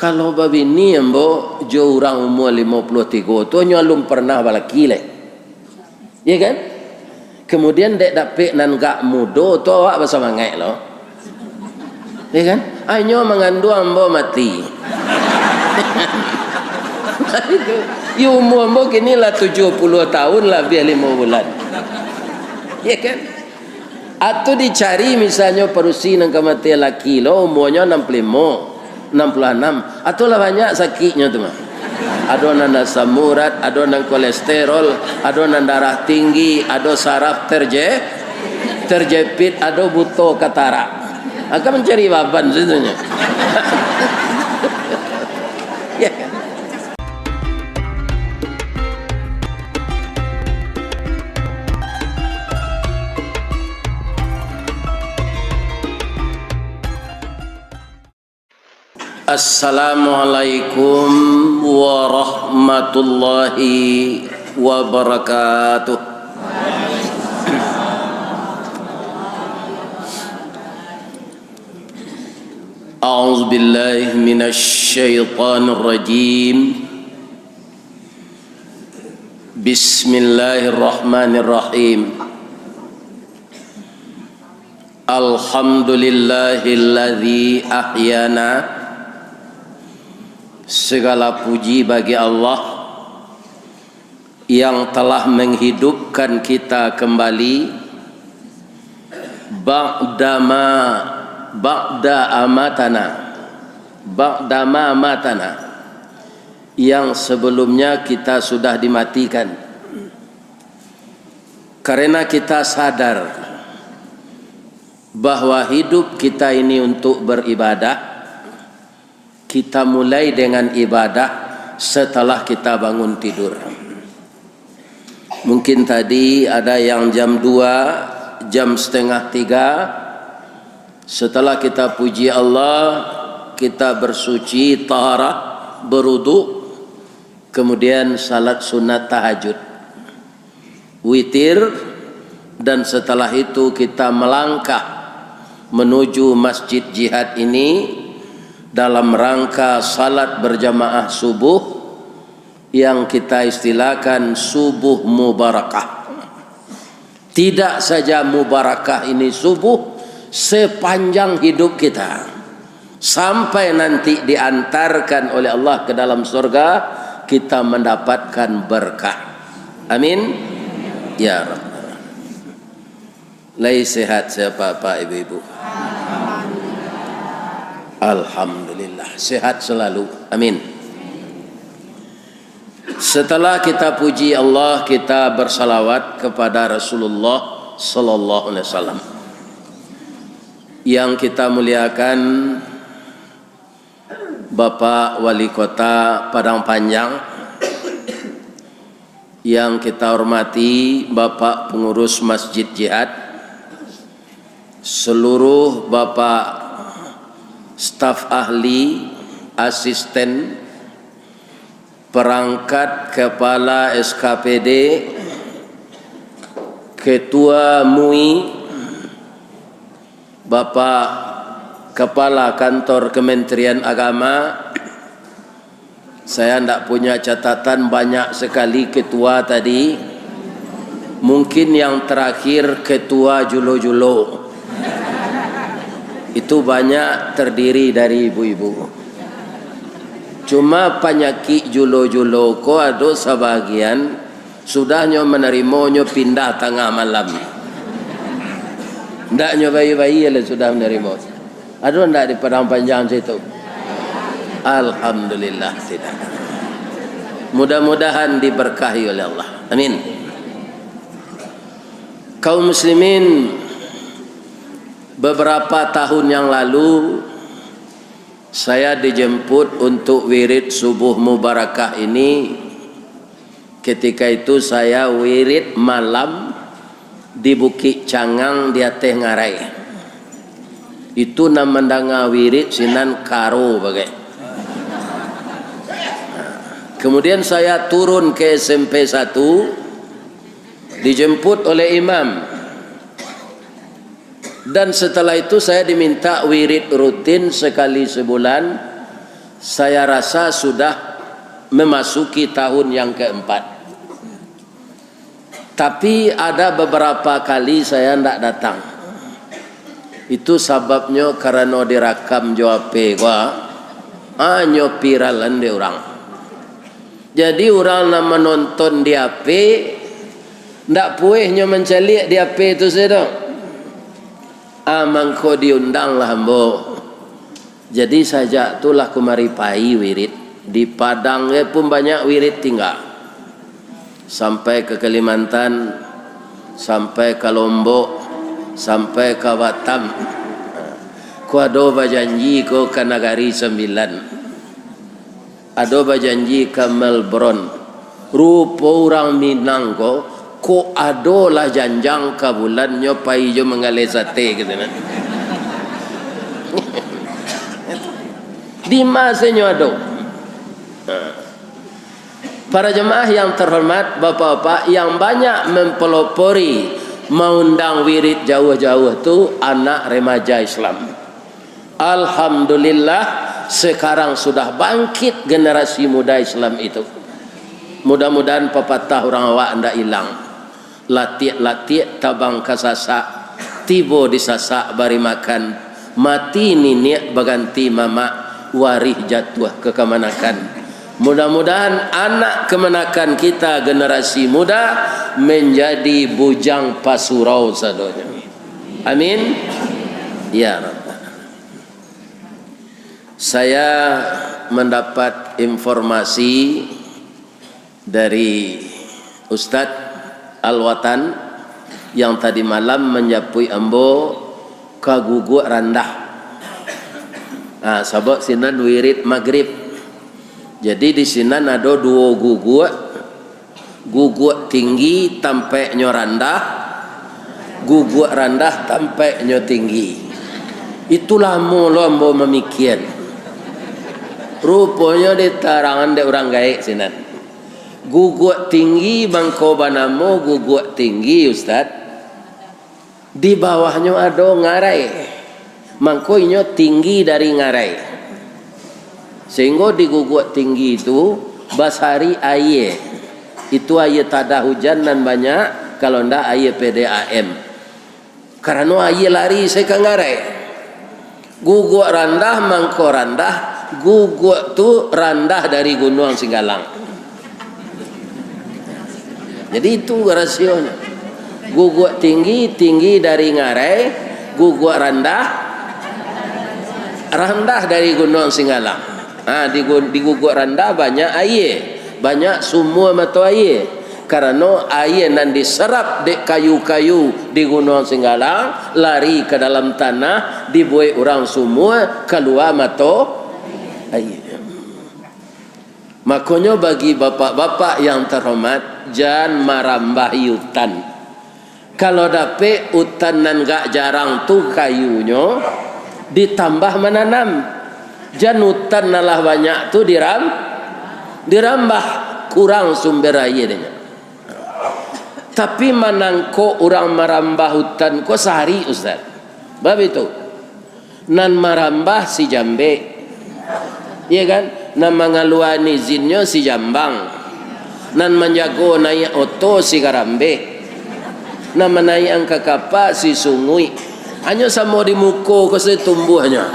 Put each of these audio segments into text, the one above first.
Kalau babi ni ambo jo orang umur 53 tu nyalum pernah balaki le. Ya kan? Kemudian dek dapik nan gak mudo tu awak bersemangat lo. Ya kan? Anyo mengandu ambo mati. Itu umur ambo kini lah 70 tahun lebih 5 bulan. Ya kan? Atau dicari misalnya perusi nang kematian laki lo umurnya 65 66 atau lah banyak sakitnya tu mah. Ada nang asam urat, ada nang kolesterol, ada nang darah tinggi, ada saraf terjepit, ada buto katarak. Akan mencari baban situnya. Ya. Assalamualaikum warahmatullahi wabarakatuh. A'udzu billahi minasy syaithanir rajim. Bismillahirrahmanirrahim. Alhamdulillahilladzi ahyana. Segala puji bagi Allah yang telah menghidupkan kita kembali ba'da amatana yang sebelumnya kita sudah dimatikan, karena kita sadar bahwa hidup kita ini untuk beribadah. Kita mulai dengan ibadah setelah kita bangun tidur. Mungkin tadi ada yang jam 2, jam setengah 3. Setelah kita puji Allah, kita bersuci, taharah, berwudu, kemudian salat sunat tahajud, witir, dan setelah itu kita melangkah menuju masjid jihad ini dalam rangka salat berjamaah subuh yang kita istilahkan subuh mubarakah. Tidak saja mubarakah ini subuh, sepanjang hidup kita sampai nanti diantarkan oleh Allah ke dalam surga, kita mendapatkan berkah. Amin ya Rabb. Lai sehat siapa Pak Ibu-ibu? Alhamdulillah, sehat selalu. Amin. Setelah kita puji Allah, kita bersalawat kepada Rasulullah sallallahu alaihi wasallam. Yang kita muliakan Bapak Wali Kota Padang Panjang, yang kita hormati Bapak Pengurus Masjid Jihad, seluruh Bapak staf ahli, asisten, perangkat kepala SKPD, ketua MUI, Bapak Kepala Kantor Kementerian Agama. Saya tidak punya catatan, banyak sekali ketua tadi. Mungkin yang terakhir ketua Julo-Julo. Itu banyak terdiri dari ibu-ibu. Cuma penyakit julo-julo ko ada sebagian sudahnya menerimanya pindah tengah malam. Ndaknya bayi-bayi lah sudah menerima. Ada ndak di Padang Panjang situ? Alhamdulillah tidak. Mudah-mudahan diberkahi oleh Allah. Amin. Kaum muslimin, beberapa tahun yang lalu saya dijemput untuk wirid subuh mubarakah ini. Ketika itu saya wirid malam di Bukit Cangang di Ateh Ngarai. Itu namandanga wirid sinan karo bagai. Kemudian saya turun ke SMP 1, dijemput oleh imam. Dan setelah itu saya diminta wirid rutin sekali sebulan saya rasa sudah memasuki tahun yang keempat. Tapi ada beberapa kali saya tidak datang. Itu sebabnya karena direkam jawabe gua, hanya viralan de orang. Jadi orang nak menonton di HP, ndak puehnya mencari di HP itu saja. Mangko diundang lah mbo. Jadi saja itulah kumari pai wirid. Di Padangnya pun banyak wirid tinggal. Sampai ke Kalimantan, sampai ke Lombok, sampai ke Batam. Ku ado berjanji ko ke Negari Sembilan. Ado berjanji ke Melbourne. Rupa orang Minang ko ado lah janjang ke bulannya pai jo mengalih sate gitu kan. Di masanya ado. Para jemaah yang terhormat, bapak-bapak yang banyak mempelopori mengundang wirid jauh-jauh tu anak remaja Islam. Alhamdulillah sekarang sudah bangkit generasi muda Islam itu. Mudah-mudahan pepatah orang awak anda hilang. Latiak tabang kasasa, tibo disasak bari makan, mati niniak baganti mama, warih jatuh ke kemanakan. Mudah-mudahan anak kemenakan kita generasi muda menjadi bujang pasurau sadonya. Amin. Ya Rabbal. Saya mendapat informasi dari Ustadz Al-Watan yang tadi malam menjapui ambo kaguguk randah. Sabak sinan wirid maghrib. Jadi di sini ada dua guguk tinggi tampaknya rendah, guguk rendah tampaknya tinggi. Itulah mula ambo memikir. Rupanya di tarangan de orang gaek sini. Guguk tinggi bangko banamo guguk tinggi Ustaz. Di bawahnya ada ngarai. Mangkoinyo tinggi dari ngarai. Sehingga di guguk tinggi itu basari air. Itu air tada hujan dan banyak. Kalau ndak air PDAM. Karena air lari saya ke ngarai. Guguk rendah mangko rendah. Guguk tu rendah dari Gunung Singgalang. Jadi itu rasionya. Guguk tinggi dari ngarai. Guguk rendah dari Gunung Singgalang. Di guguk rendah banyak air, banyak sumur mata air. Karena air nan diserap di kayu-kayu di Gunung Singgalang lari ke dalam tanah, dibuat orang sumur keluar mata air. Makanya bagi bapak-bapak yang terhormat, jangan marambah hutan. Kalau dapat hutan nan gak jarang tu kayunya ditambah menanam. Jangan hutan nalah banyak tu dirambah kurang sumber airnya. Tapi manangko orang marambah hutan ko sehari Ustaz. Bab itu. Nan marambah si Jambe. Iya kan? Nan mengaluan izinnya si Jambang. Nan menjago naik oto si Karambe. Nan menaik angka kapal si Sungui. Hanya sama di muka ko setumbuhnya.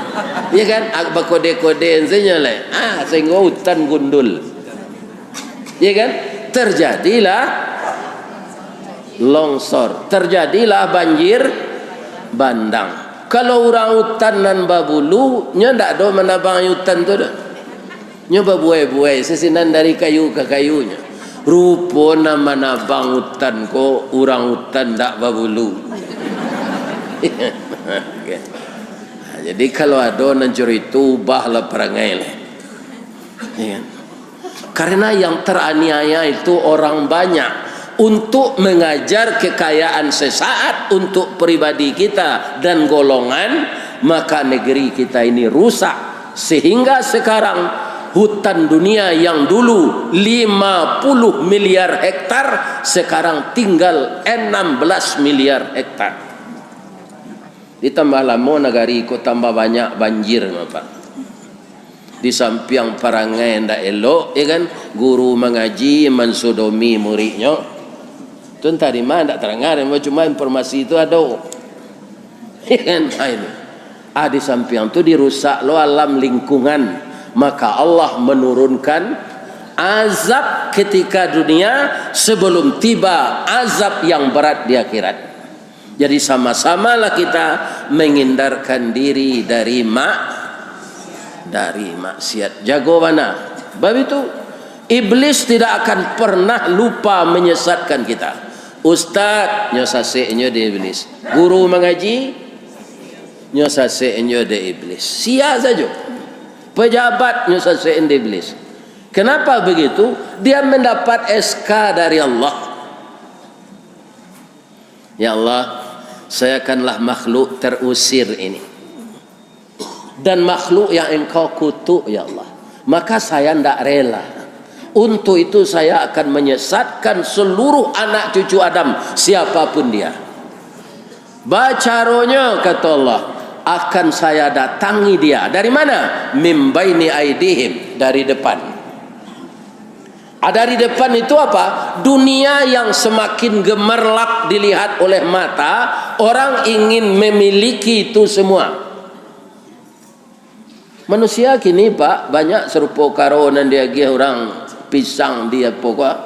Iya kan? Agak kode-kode enzenya lah. Sehingga hutan gundul. Iya kan? Terjadilah longsor. Terjadilah banjir bandang. Kalau orang hutan nan babulu, nya ndak ada menabang hutan tu dah. Nya babuai-buai sesinan dari kayu ke kayunya. Rupa nama nabang hutan ko orang hutan ndak babulu. Okay. Jadi kalau ada nancur itu ubahlah perangai lah. Ya. Karena yang teraniaya itu orang banyak untuk mengajar kekayaan sesaat untuk pribadi kita dan golongan, maka negeri kita ini rusak sehingga sekarang hutan dunia yang dulu 50 miliar hektar sekarang tinggal 16 miliar hektar. Ditambah lama negari ikut tambah banyak banjir Bapak. Di samping perangai ndak elok, ya kan? Guru mengaji mensodomi muridnya. Tuan tadi mana ndak terangkan, cuma informasi itu ada. Ya kan? Ini. Di samping itu dirusak lo alam lingkungan. Maka Allah menurunkan azab ketika dunia sebelum tiba azab yang berat di akhirat. Jadi sama-samalah kita menghindarkan diri dari maksiat. Jago mana? Sebab itu iblis tidak akan pernah lupa menyesatkan kita. Ustaz nyosaseknya de iblis, guru mengaji nyosaseknya de iblis, sia saja. Pejabat nyosaseknya de iblis. Kenapa begitu? Dia mendapat SK dari Allah. Ya Allah, saya akanlah makhluk terusir ini, dan makhluk yang engkau kutuk ya Allah, maka saya tidak rela. Untuk itu saya akan menyesatkan seluruh anak cucu Adam, siapapun dia. Bacaronya kata Allah, akan saya datangi dia. Dari mana? Mim baini aidihim, dari depan. Dari depan itu apa? Dunia yang semakin gemerlap dilihat oleh mata, orang ingin memiliki itu semua. Manusia kini Pak banyak serupa karonan dia orang pisang dia pokok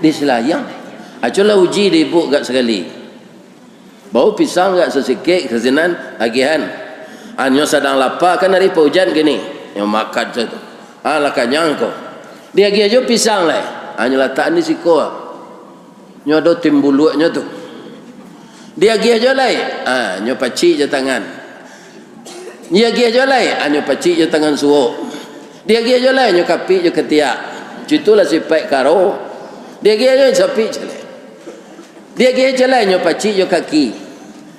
di selayang. Acolah uji di ibu gak sekali. Bau pisang gak sesikit kesenan agihan. Anyo sedang lapar kan hari hujan gini. Yang makan satu. Lah kanyang kau. Dia aja pisang lah. Anyo letak ni siko. Nyo do timbuluknya tu. Dia aja lah. Nyo paci je tangan. Dia aja lah. Anyo paci je tangan suo. Dia aja lah. Nyo kapi je ketiak. Itulah sifat karo. Dia aja sapi je lah. Dia aja lah. Nyo paci je kaki.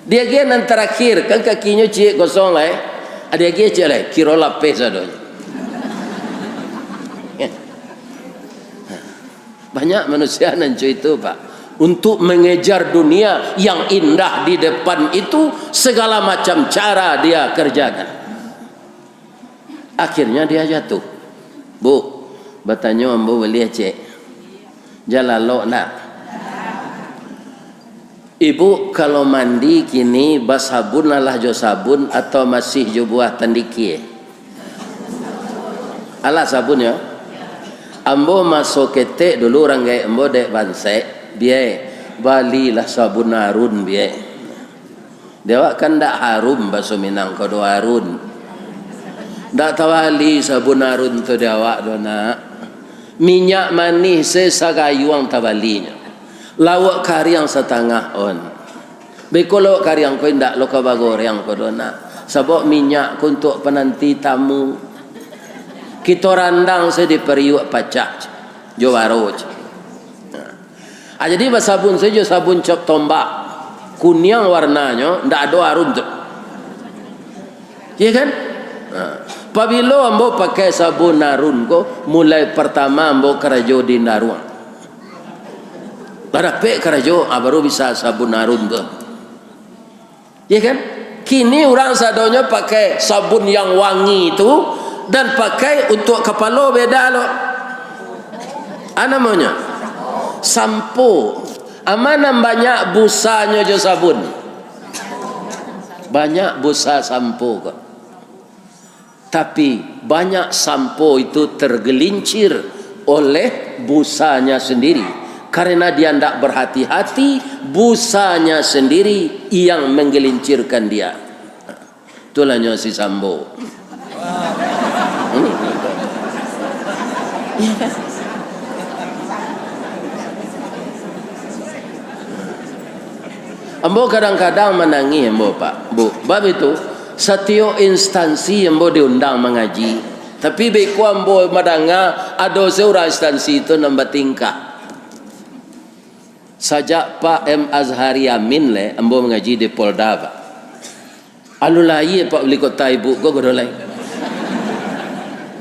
Dia aja nan terakhir kan kakinya cik kosong lah. Dia aja lah. Kira lapis adonya. Banyak manusia nancu itu Pak, untuk mengejar dunia yang indah di depan itu segala macam cara dia kerjakan. Akhirnya dia jatuh. Bu, bertanya ambo beli cek jalan lo nak. Ibu kalau mandi kini basabun alah jo sabun atau masih jo buah tandiki? Alah sabun ya. Ambo masuk ketek dulu orang gaya ambo dek bansek biaya balilah sabun harun biaya. Dewa kan tak harum bahasa Minang kodo harun. Tak tawali sabun harun tu dewa dona. Minyak manis sesagayuang tawalinya. Lawak kariang setengah on. Beko lawak kariang ko indak lo kabagoreng kodona. Sabok minyak untuk penanti tamu. Kita randang saya di periuk pacak jawaro. Jadi sabun saja sabun cop tombak kuning warnanya ndak ada harum tu. Ya kan? Apabila ambo pakai sabun narun ko mulai pertama ambo kerajo di naruang. Pada pek kerajo baru bisa sabun narun tu. Ya kan? Kini orang sadonya pakai sabun yang wangi itu dan pakai untuk kepala beda lo. Ana maunya sampo. Amana banyak busanya je sabun. Banyak busa sampo kok. Tapi banyak sampo itu tergelincir oleh busanya sendiri. Karena dia tidak berhati-hati, busanya sendiri yang menggelincirkan dia. Itulah si sampo. Ambo kadang-kadang menangis ambo Pak, Bu. Bab itu setiap instansi ambo diundang mengaji, tapi beku ambo madanga ada seorang instansi itu nambah tingkah. Sajak Pak M Azhari Amin le ambo mengaji di Polda Pak. Alulai Pak Wali Kota Ibu go godolai.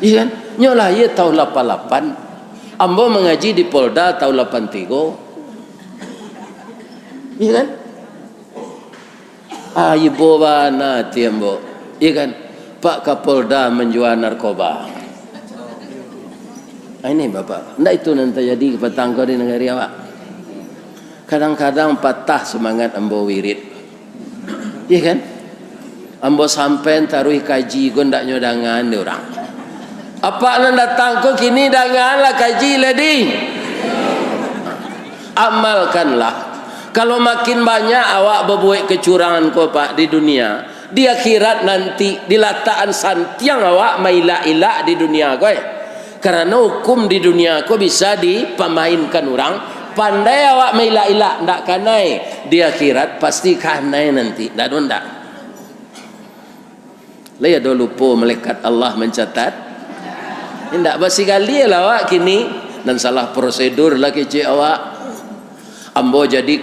Iya kan? Nyolah ye tahun 88. Ambo mengaji di Polda tahun 83. Iya kan? Ibu bana ti ambo. Iya kan? Pak Kapolda menjual narkoba. Ini bapak, ndak itu nanti jadi petangga di negara awak. Kadang-kadang patah semangat ambo wirid, iya kan? Ambo sampai taruh kaji, gue ndak nyodangan di orang. Apa anda datang kok kini dangan lah kaji lady? Amalkanlah. Kalau makin banyak awak berbuat kecurangan kau pak di dunia, di akhirat nanti dilataan santiang awak maila-ila di dunia kau. Karena hukum di dunia kau bisa dipemainkan orang. Pandai awak maila-ila ndak kanai, di akhirat pasti kanai nanti. Ndak ndak. Laya do lupa malaikat Allah mencatat. Ndak basi kali lah awak kini dan salah prosedur lah kecik awak. Ambo jadi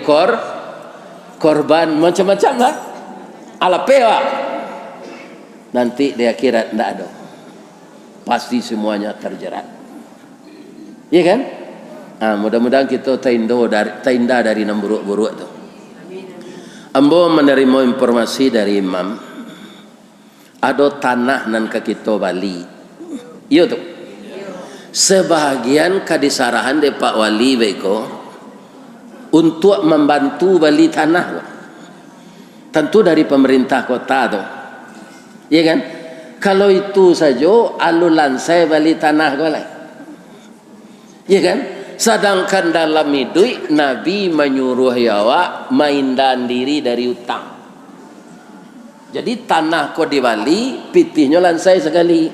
korban macam-macam lah. Alape awak. Nanti di akhirat ndak ada. Pasti semuanya terjerat. Iya kan? Mudah-mudahan kita terindah dari enam buruk-buruk itu. Ambo menerima informasi dari imam. Ada tanah nan ke kita Bali. Iya tuh. Sebahagian kadisarahan de Pak Wali beko untuk membantu bali tanah. Tentu dari pemerintah kota tuh. Iya kan? Kalau itu saja alulan saya bali tanah golai. Iya kan? Sedangkan dalam hidup Nabi menyuruh awak maindan diri dari utang. Jadi tanah kau di Bali pitihnya lansai sekali.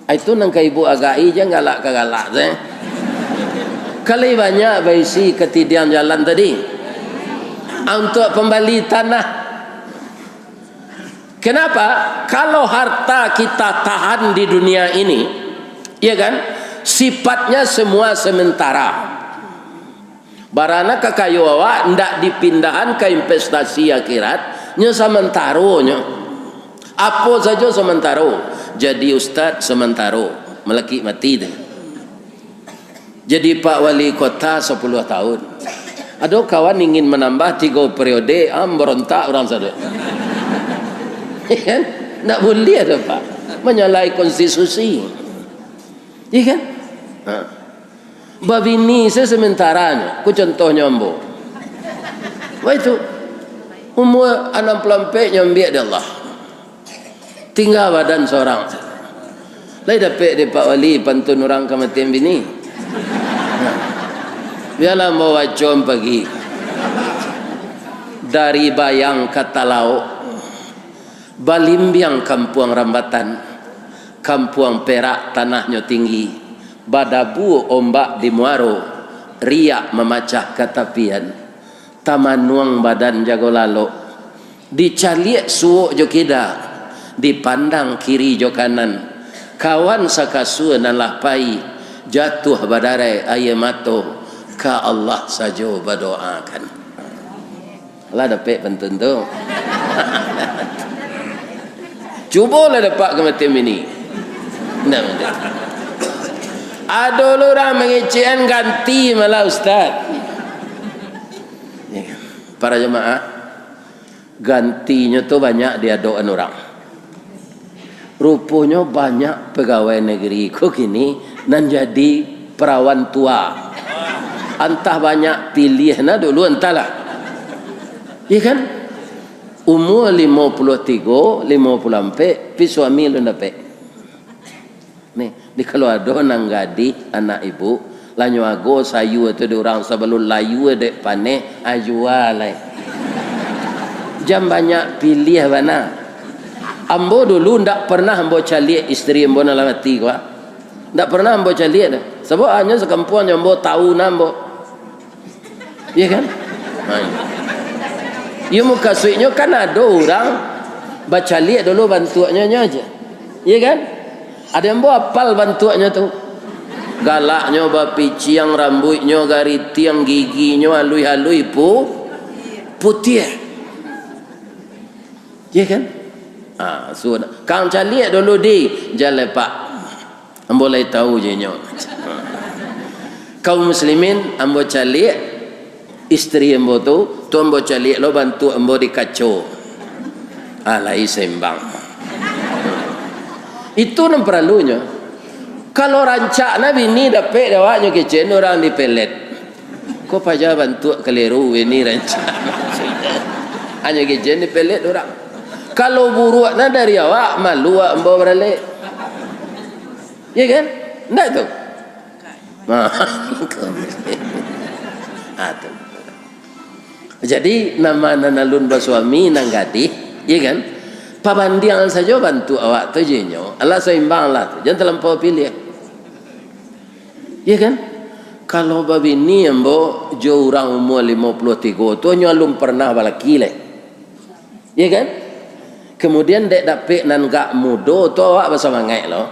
Itu nangka ibu agai jangan galak-galak saya. Kali banyak baisi ketidian jalan tadi. Untuk pembali tanah. Kenapa? Kalau harta kita tahan di dunia ini, ya kan? Sifatnya semua sementara. Barana ke kayu awak ndak dipindahan ke investasi akhirat, nya sementaranya. Apa saja sementara. Jadi ustaz sementara, melaki mati deh. Jadi Pak Wali Kota 10 tahun. Ada kawan ingin menambah 3 periode, berontak orang sada. Kan? Tak boleh ada pak menyalahi konstitusi. Iya kan? Bab ini saya sementaranya. Ku contohnya ambo. Wah itu umur 60 nyambi ada Allah. Tinggal badan seorang. Lai dapat di Pak Wali pantun orang kematian bini. Biarlah mau wacom pagi. Dari bayang kata lauk. Balimbiang Kampuang Rambatan, Kampuang Perak tanahnya tinggi, badabu ombak di Muaro, riak memacah katapian, tamanuang badan jago lalo, dicaliak suuk jo kida, dipandang kiri jo kanan, kawan sakasu nalah pai, jatuh badare ayamato, ka Allah sajo berdoakan. Allah dapat pantun tu. Cubalah dapat kematian ini. Ada orang mengecehan ganti malah ustaz. Para jemaah, gantinya tu banyak diadokan orang. Rupanya banyak pegawai negeri kok kini nan jadi perawan tua. Entah banyak pilihnya dulu entahlah. Ya kan? Umur 53, 54, pi suami lu dapat. Nih, di kalau ada nang gadi anak ibu, lanyo ago sayu itu di orang sebelum layu dek pane ajualai. Jam banyak pilih mana. Ambo dulu ndak pernah ambo caliak istri ambo nak mati gua. Ndak pernah ambo caliak dah. Sebab hanya sekampuan ambo tahu nambo. Iya kan? Ya muka suiknya kan ada orang baca lihat dulu bantuannya aja. Iya kan? Ada yang bawa apal bantuannya tu. Galaknya bapici yang rambutnya gariti yang giginya halui-halui putih. Iya kan? Sudah. Kang caliak dulu di jalan pak. Ambo lai tahu je nyo. Kaum muslimin ambo caliak istri ambo tu ambo caliak lo bantu ambo di kacau. Alai sembang. Itu nam perlunya. Kalau rancak Nabi ni dapat dawaknya kecen orang di pelet. Kau paja bantu keliru ini rancak. Hanya kecen di pelet orang. Kalau buruk na dari awak malu awak bawa beralik. Ya kan? Enggak tu. Jadi nama nanalun basuami nang gadih, ya kan? Pabandiang saja bantu awak tu jenyo. Allah seimbang lah. Jangan terlampau pilih. Ya kan? Kalau babi ni ambo jo orang umur 53 tu nyalum pernah balaki le. Ya kan? Kemudian dek dapik nan gak mudo tu awak bahasa mangai lo.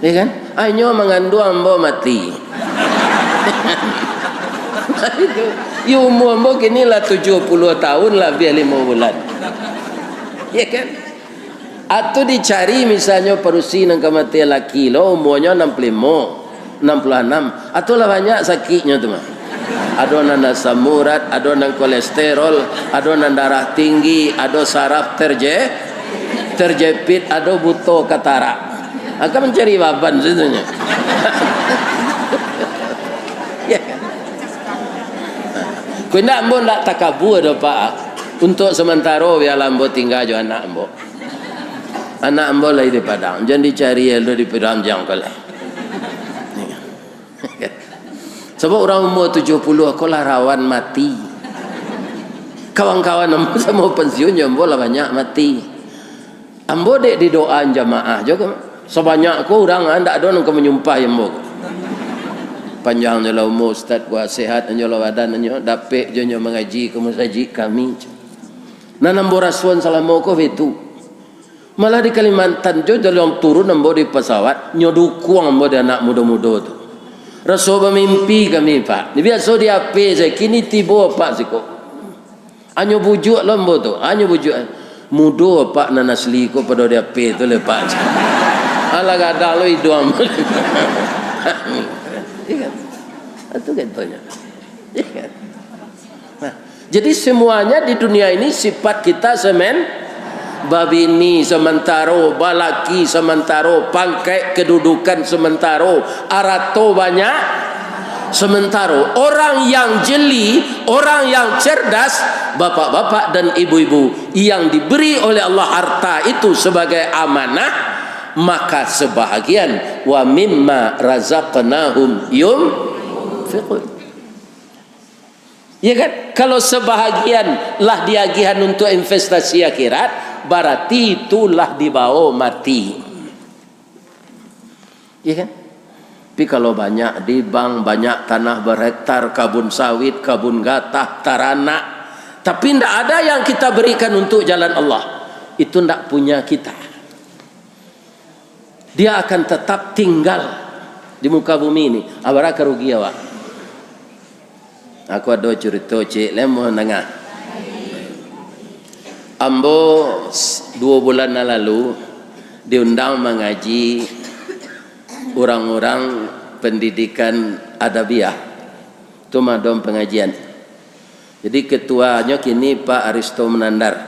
Ya kan? Anyo mengandung ambo mati. Itu. Ya umur ambo kini lah 70 tahun lah biar 5 bulan. Ya kan? Atau dicari misalnya perusi nang kematian laki lo umurnya 65. 66 atau lah banyak sakitnya tu mah. Ada nang asam urat, ada nang kolesterol, ada nang darah tinggi, ada saraf terjepit, ada buto katarak. Akan mencari baban situnya. Ya. Kau nak ambo nak takabur dah pak. Untuk sementara biar ambo tinggal jo anak ambo. Anak ambo lagi di Padang. Jangan dicari elok di Padang jang kalau. Sebab orang umur 70 aku lah rawan mati. Kawan-kawan ambo semua pensiun ambo lah banyak mati. Ambo dek di doa jamaah juga. Sebanyak aku orang anda ada nang menyumpah ambo. Panjang jelah umur ustaz buat sehat anjola badan anjo dapik jonyo mengaji ke masjid kami. Nan ambo rasuan salamo ko itu. Malah di Kalimantan jo dalam turun ambo di pesawat nyodukung ambo di anak muda-muda tu. Rasul bermimpi kami pak. Dia biasa dia apa saya kini tiba pak siko. Anyo bujuk lembo tu. Anyo bujuk mudo pak nan asli ko pada dia apa tu le pak. Ala gada lo idom. Ikan. Itu katanya. Ikan. Nah, jadi semuanya di dunia ini sifat kita semen. Babi ni sementara, balaki sementara, pangkai kedudukan sementara, arato banyak sementara. Orang yang jeli, orang yang cerdas, bapak-bapak dan ibu-ibu yang diberi oleh Allah harta itu sebagai amanah, maka sebahagian wa mimma razaqnahum yunfiqun. Ya kan? Kalau sebahagian lah diagihan untuk investasi akhirat, berarti itulah dibawa mati. Ya kan? Tapi kalau banyak di bank, banyak tanah berhektar, kabun sawit, kabun gatah, taranak, tapi tidak ada yang kita berikan untuk jalan Allah, itu tidak punya kita. Dia akan tetap tinggal di muka bumi ini. Abara kerugi awak. Aku ada cerita cik lemah nengah. Ambo 2 bulan lalu diundang mengaji orang-orang pendidikan adabiah. Itu madom pengajian. Jadi ketuanya kini Pak Aristo Menandar.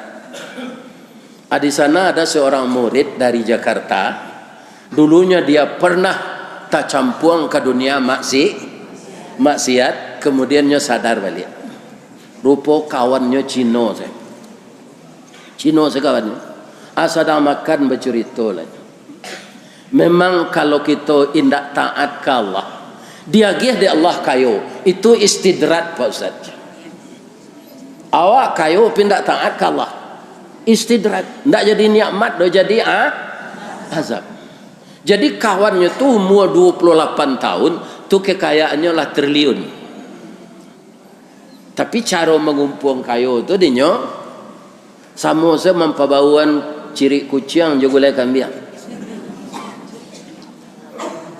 Di sana ada seorang murid dari Jakarta. Dulunya dia pernah tak campuang ke dunia maksiat, kemudiannya sadar balik. Rupa kawannya Cino saya. Cino sekawannya. Sedang makan bercerita lagi. Memang kalau kita indak taat ke Allah, dia gih di Allah kayo, itu istidrat Pak Ustaz. Awak kayo pindak taat ke Allah, istidrat. Ndak jadi nikmat, dah jadi azab. Jadi kawannya tu umur 28 tahun, tu kekayaannya lah triliun. Tapi cara mengumpul kayo tu dinyo sama saya mempabauan ciri kucing juga gulai kambing.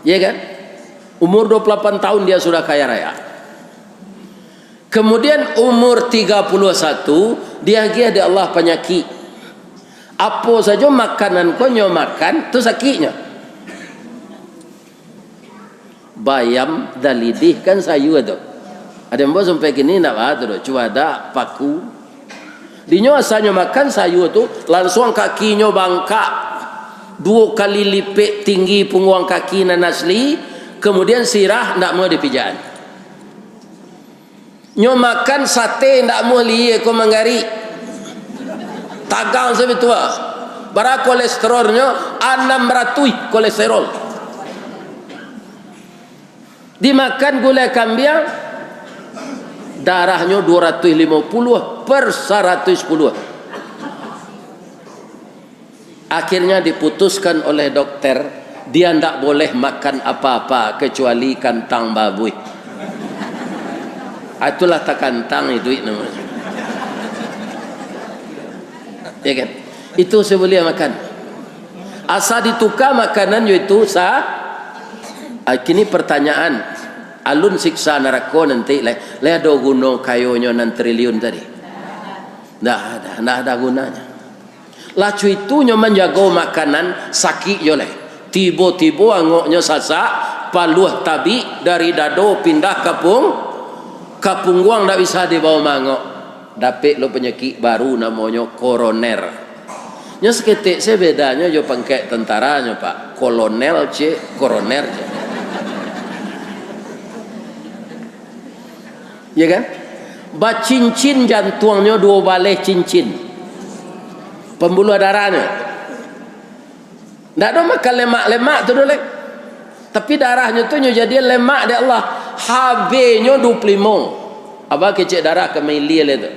Ya kan? Umur 28 tahun dia sudah kaya raya. Kemudian umur 31 dia gih ada Allah penyakit. Apa saja makanan konyo makan tu sakitnya. Bayam dalidih kan sayu tu. Ada yang buat sampai kini nak ada tu cuada paku. Dinyo asalnya makan sayu tu langsung kakinya bangkak. 2 kali lipat tinggi punggung kaki nan asli, kemudian sirah ndak mau dipijaan. Nyo makan sate ndak mau liye ko manggari. Tagang sebetua. Bara kolesterolnya 600 kolesterol. Dimakan gulai kambing darahnya 250 per 110. Akhirnya diputuskan oleh dokter dia tidak boleh makan apa-apa kecuali kantang babuy. Itulah tak kantang itu namanya. Ya kan? Itu saya boleh makan. Asal ditukar makanan itu sah. Kini pertanyaan, alun siksa neraka nanti le ada guna kayonya 6 triliun tadi. Tidak ada gunanya. Lacu itu nyo menjaga makanan sakit yo le. Tiba-tiba angoknya sasak, paluh tabi dari dado pindah ke punggung ndak bisa dibawa mangok. Dapat lo penyakit baru namanya koroner. Nya seketik saya bedanya yo pangkek tentaranya Pak. Kolonel C, koroner C. Ya kan? Ba cincin jantungnya 2 balai cincin. Pembuluh darahnya tidak ada makan lemak-lemak tu dulu. Tapi darahnya tu jadi lemak dari Allah. HB-nya 25. Abang kecek darah ke mili tu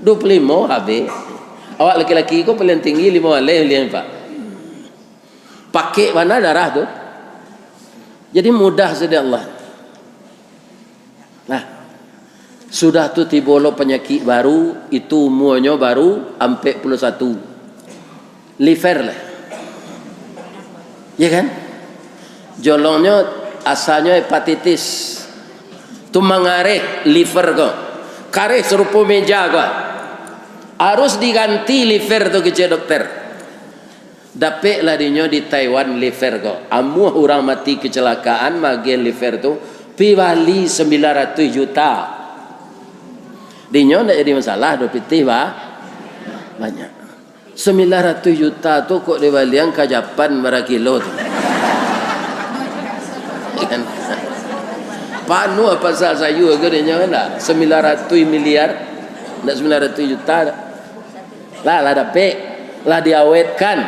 25 HB. Awak laki-laki ko paling tinggi 5 alih Pak. Pakai mana darah tu. Jadi mudah saja Allah. Nah, sudah tu tiba lo penyakit baru, itu umurnya baru 41. Liver lah. Ya kan? Jolongnya asalnya hepatitis. Tu mengareh liver kau. Kareh serupa meja kau. Harus diganti liver tu ke dokter. Dapet lah dinyo di Taiwan liver kau. Amu orang mati kecelakaan bagian liver tu piwali 900 juta. Dinyo tidak jadi masalah, do pitih banyak. 900 juta tu kok diwalian ke Japan berapa kilo tu. Panu apa pasal sayu ke dinyo kan 900 miliar, tidak 900 juta. Lah dapat, lah diawetkan,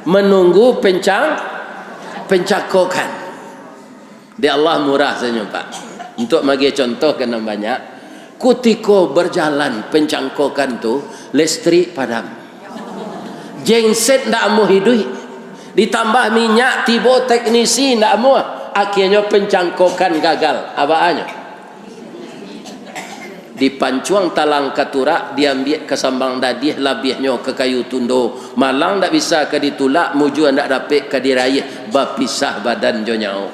menunggu pencakokan. Di Allah murah saja Pak. Untuk bagi contoh kena banyak. Kutiko berjalan pencangkokan tu listrik padam. Jengset ndak mau hidup. Ditambah minyak tiba teknisi ndak mau. Akhirnya pencangkokan gagal. Abaannya dipancuang talang katurak, diambil ke sambang dadih, labihnya ke kayu tundo. Malang ndak bisa ke ditulak, muju ndak dapat ke diraya, bapisah badan jonyau.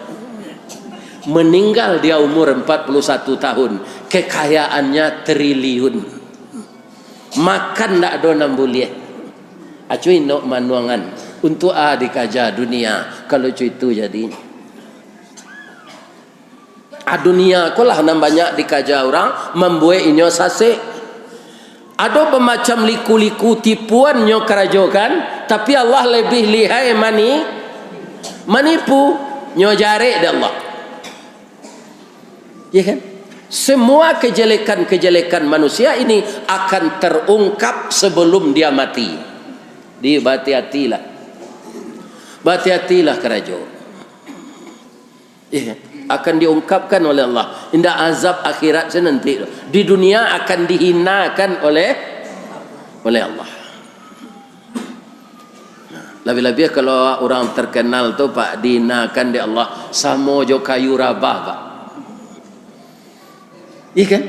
Meninggal dia umur 41 tahun, kekayaannya triliun, makan tak ada 6 bulan. Acuin nok manuangan untuk dikaja dunia kalau cuy itu jadi dunia kolah nam banyak dikaja orang membuat inyo sase. Ada bermacam liku-liku tipuan nyo kerajokan, tapi Allah lebih lihai manipu nyo jare de Allah. Ya kan? Semua kejelekan-kejelekan manusia ini akan terungkap sebelum dia mati. Berhati-hatilah. Berhati-hatilah kerajo. Ya kan? Akan diungkapkan oleh Allah. Indah azab akhirat nanti. Di dunia akan dihinakan oleh Allah. Lebih-lebih kalau orang terkenal tu Pak dihinakan di Allah sama jo kayu rabah Pak. Iya kan?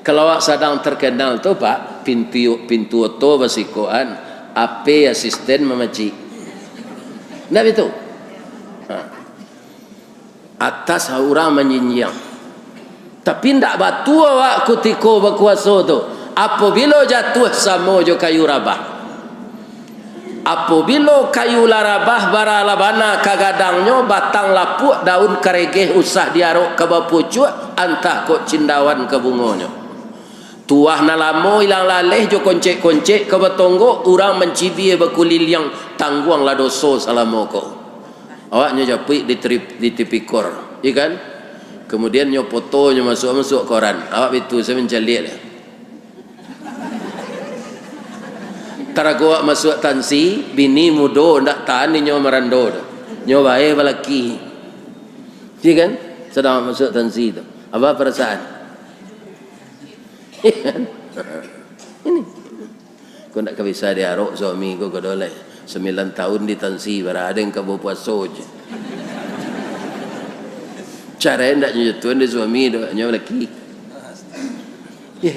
Kalau awak sedang terkenal tu Pak, pintu tu basikoan, AP asisten memaci. Ndak betul. Atas orang menyinyang. Tapi ndak batu awak kutiko berkuasa tu. Apabila jatuh sama jo kayu rabah. Apabila kayu larabah baralabana kagadangnya batang lapuk daun karegeh usah diarok ke bapucuk antah kok cindawan ke bungonya. Tuah na lamo ilang laleh jo koncek-koncek ke betonggo orang mencibi bekulil yang tangguang la doso salamo ko. Awaknya japui di tipikor, iya kan? Kemudian nyo foto nyo masuk koran. Awak itu saya mencalik dia. Tarago masuk tansi, bini mudo ndak tahan ni nyo merando. Nyo bae balaki. Iya kan? Sedang masuk tansi itu. Apa perasaan? Ini. Kau nak bisa diarok suami kau doleh 9 tahun di tansi berada yang kau puasa je. Cara hendak nyetuan di suami doanya lagi. Ya.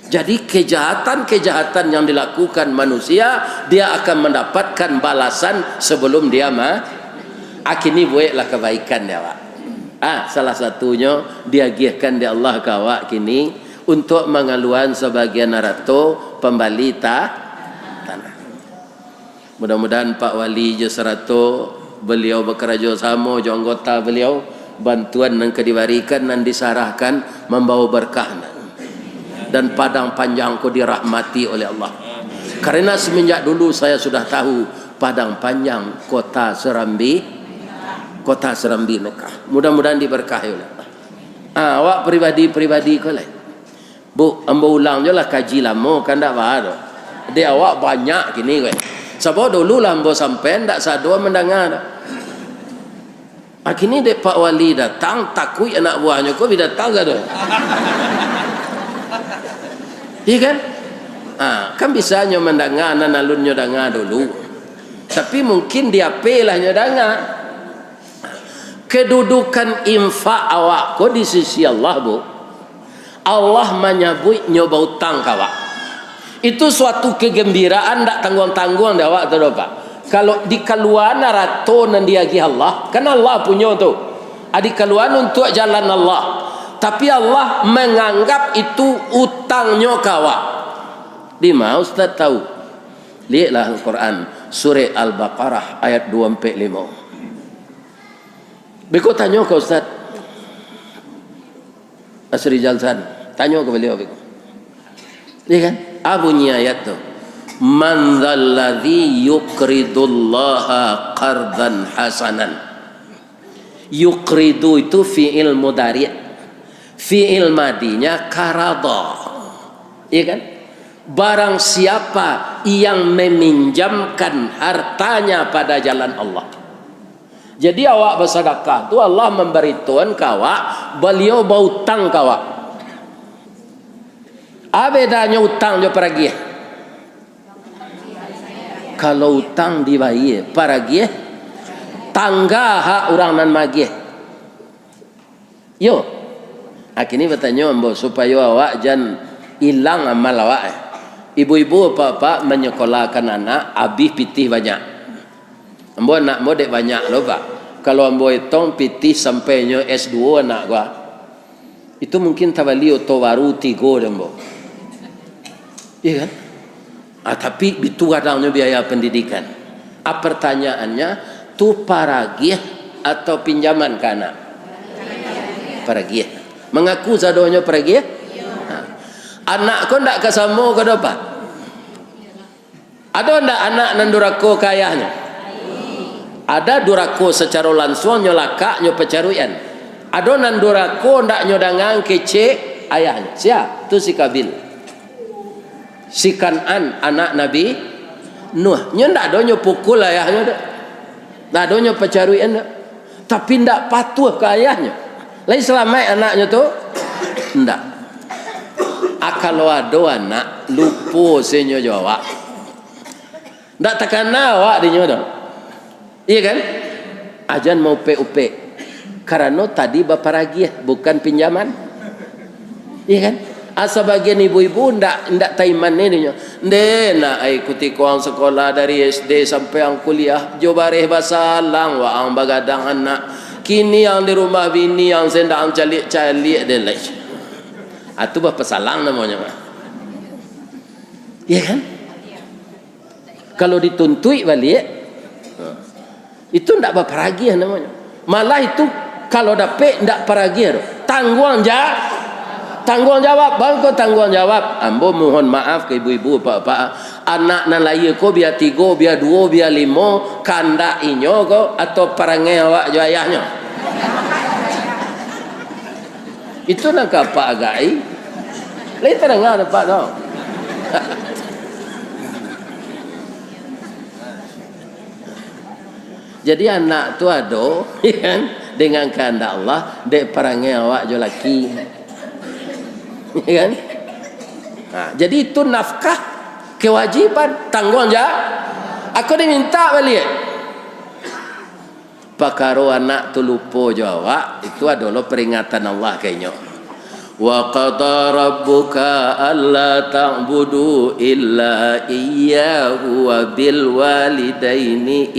Jadi kejahatan yang dilakukan manusia dia akan mendapatkan balasan sebelum dia akini buatlah kebaikan dia Pak. Salah satunya dia giahkan di Allah kawak kini untuk mengaluan sebagian narato pembali tanah. Mudah-mudahan Pak Wali Jasarato beliau bekerja sama jo anggota beliau bantuan yang diberikan dan disarahkan membawa berkah dan padang panjang ko dirahmati oleh Allah. Karena semenjak dulu saya sudah tahu padang panjang kota Serambi Mekah. Mudah-mudahan diberkahi oleh Allah. Awak pribadi ko lain. Bu, ambo ulang je lah kaji lama kan tak faham. Dia awak banyak kini kan. Sebab dulu lah ambo sampai tak sadua mendengar. Kini dek Pak Wali datang takui anak buahnya kau datang ke tu. Iya kan? Kan bisanya mendengar anak alunnya dengar dulu. Tapi mungkin dia pelahnya dengar. Kedudukan infak awak kau di sisi Allah bu. Allah menyebut nyoba utang kawak. Itu suatu kegembiraan tak tanggung-tanggung dah awak tahu apa. Kalau di kaluan rato nan diagi Allah, kan Allah punya tu. Di kaluan untuk jalan Allah. Tapi Allah menganggap itu utangnya kawak. Di mana Ustaz tahu? Lihatlah Al-Quran surah Al-Baqarah ayat 245. Beko tanya ke Ustaz Asri Jalsan, tanya ke beliau beko. Iya kan? Bunyi ayat tu. Man dzalladzi yuqridullaha qardan hasanan. Yuqridu itu fi'il mudhari'. Fi'il madinya qarada. Iya kan? Barang siapa yang meminjamkan hartanya pada jalan Allah. Jadi awak bersedekah tu Allah memberi tuan kawak, beliau bau utang kawak. Bedanya utang jo peragi. Kalau utang dibayar peragi tangga hak orang nan magih. Yo. Kini bertanya ambo supaya awak jangan hilang amal awak. Ibu-ibu bapak menyekolahkan anak habis pitih banyak. Ambo anak mo dek banyak loh Pak. Kalau ambo hitung pitih sampainya S2 anak gua. Itu mungkin tabali oto baru 3 ambo. Iya kan? Tapi itu kadangnya biaya pendidikan. Pertanyaannya tu paragih atau pinjaman ke anak? Paragih. Mengaku sadonya paragih? Anak kau ndak kesamo ke depan? Ada ndak anak nandurako kayahnya? Ada durako secara langsung nyolaka nyopacaruyan. Ada nandurako ndak nyodangang kece ayahnya. Siapa? Tu si Kabil. Si Kanan anak Nabi Nuh. Nyo ndak ada nyopukul ayahnya dak. Ndak ada nyopacaruyan dak. Tapi ndak patuh ke ayahnya. Lain selamat anaknya tu ndak. Kalau ada anak lupa senyo jawab. Ndak takana awak dinyo dak. Iya kan? Ajan mau PUP. Karena tadi bapak ragi bukan pinjaman. Iya kan? Sebagian ibu-ibu ndak taiman ni. Nde nak ikuti kuang sekolah dari SD sampai yang kuliah. Jobareh basalang wa ang bagadang anak. Kini yang di rumah bini yang sendang calik-calik dan lain. Itu bapak salang namanya. Iya kan? Kalau dituntui balik itu ndak berperagian namanya. Malah itu kalau dapat ndak peragian. Tangguang tanggung jawab, bang ko tanggung jawab. Ambo mohon maaf ke ibu-ibu, bapak, anak nan lahir ko biar 3, biar 2, biar 5, kanda inyo ko atau parangai awak jo ayahnya. Itu nak apa agai? Lain terdengar dapat tau. Jadi anak tu ada kan dengan kehendak Allah dek perangai awak jo laki. Kan? Nah, jadi itu nafkah kewajiban tanggung jawab. Aku diminta balik. Pakaro anak tu lupa jawab itu adalah peringatan Allah kayaknya. Wa qada rabbuka alla ta'budu illa iyyahu wa bil walidaini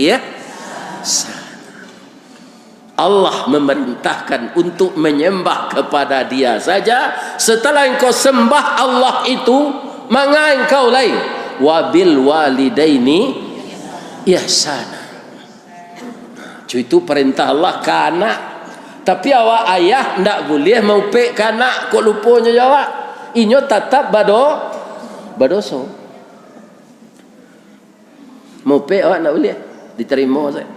Allah memerintahkan untuk menyembah kepada Dia saja. Setelah engkau sembah Allah itu, maka engkau lain wabil walidaini ihsana. Itu perintah Allah ke anak. Tapi awak ayah ndak boleh mau pe ke anak kok lupanya jawab. Inyo tetap badoso. Mau pe awak ndak boleh diterima saya.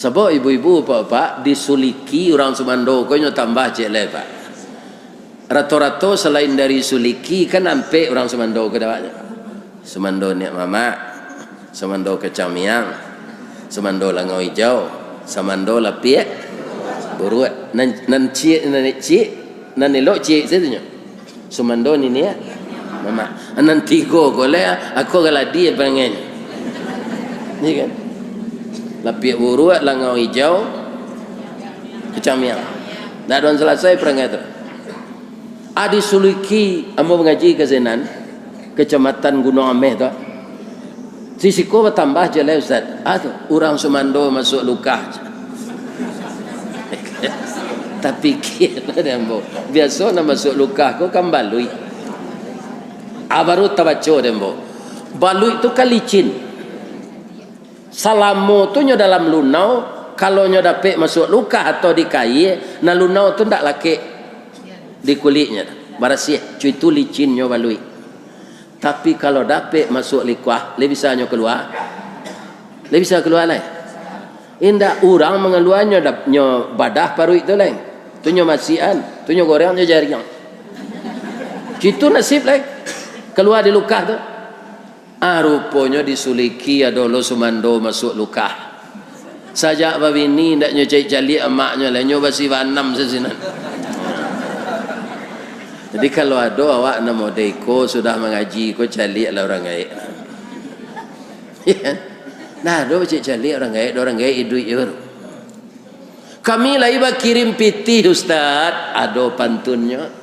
Sebab ibu-ibu bapak disuliki orang Sumando kau nyo tambah cek le pak. Rato-rato selain dari suliki kan ampe orang Sumando ke dawaknya. Sumando ni mama, Sumando kecang miang, Sumando langau hijau, Sumando lapie, buru nan cik nan elok cik setunya. Sumando ni ya mama. Nan tigo gole aku galadi pengen. Ni kan. Lapik buru, langau hijau, kecang miang. Dah don selesai perangai tu. Adi suliki amo mengaji ke Zenan, Kecamatan Gunung Ameh tu. Sisiko bertambah je lah Ustaz. Tu orang Sumando masuk luka. Tapi kira dembo. Biasa nak masuk luka ko kan balui. Baru tabaco dembo. Balui tu kan licin. Salamo tu nyo dalam lunau, kalau nyo dapet masuk luka atau di kai, na lunau tu ndak laki di kulitnya, barasih, cuy tu licin nyo balui. Tapi kalau dapet masuk likuah, le bisa nyo keluar, le bisa keluar lain. Indah orang mengeluarnya nyo badah paru itu lain, tu nyo masian, tu nyo goreng nyo jaring. Cuy tu nasib lain, keluar di luka tu. Rupanya disuliki adolo Sumando masuk luka. Sajak babini ndak nyo cai jali emaknya lah nyo basi vanam sesinan. Jadi kalau ada awak nama deko sudah mengaji ko jali lah orang gaib. Ya. Nah, do cai jali orang gaib duit je. Kami lagi kirim piti Ustaz, ada pantunnya.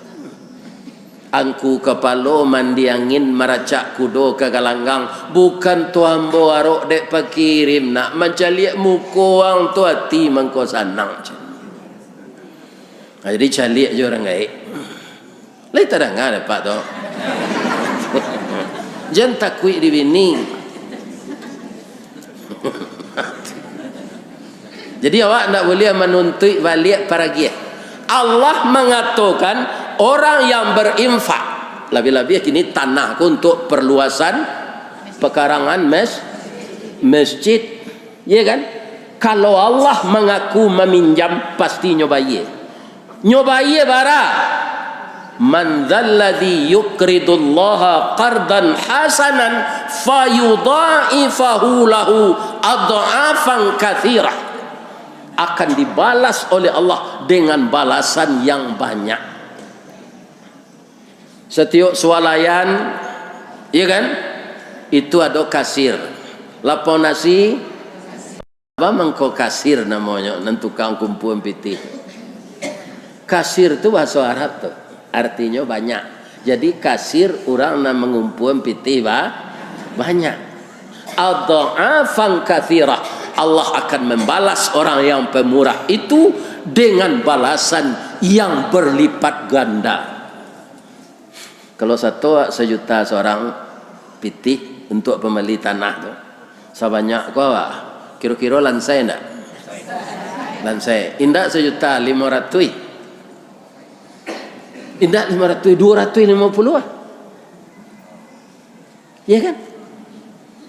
Angku kepala mandi angin meracak kudo ke galanggang, bukan tuan arok dek pakirim nak mencaliak muka orang tu hati mengko sanang. Jadi caliak je orang gaib. Lai terdengar dapat tu. Jangan takut di bini. Jadi awak nak boleh menuntut balik para dia. Allah mengatakan orang yang berinfak, lebih-lebih kini tanah untuk perluasan pekarangan masjid, ya kan? Kalau Allah mengaku meminjam pasti nyobaye bara. Man dzalladzi yuqridullaha qardan hasanan fayudha'ifahu lahu adha'afan katsirah. Akan dibalas oleh Allah dengan balasan yang banyak. Setiap swalayan, ya kan? Itu ada kasir. Lapor nasi, apa mengko kasir namanya? Nentukang kumpulan piti. Kasir itu bahasa Arab tuh, artinya banyak. Jadi kasir orang yang mengumpulkan piti banyak. Adha'afan katsirah. Allah akan membalas orang yang pemurah itu dengan balasan yang berlipat ganda. Kalau satu 1 juta seorang pitih untuk pembeli tanah tu, sebanyak kau kira-kira lansai enggak? Dan saya indah 1.500.000. Indah 500, 250 lah. Ya kan?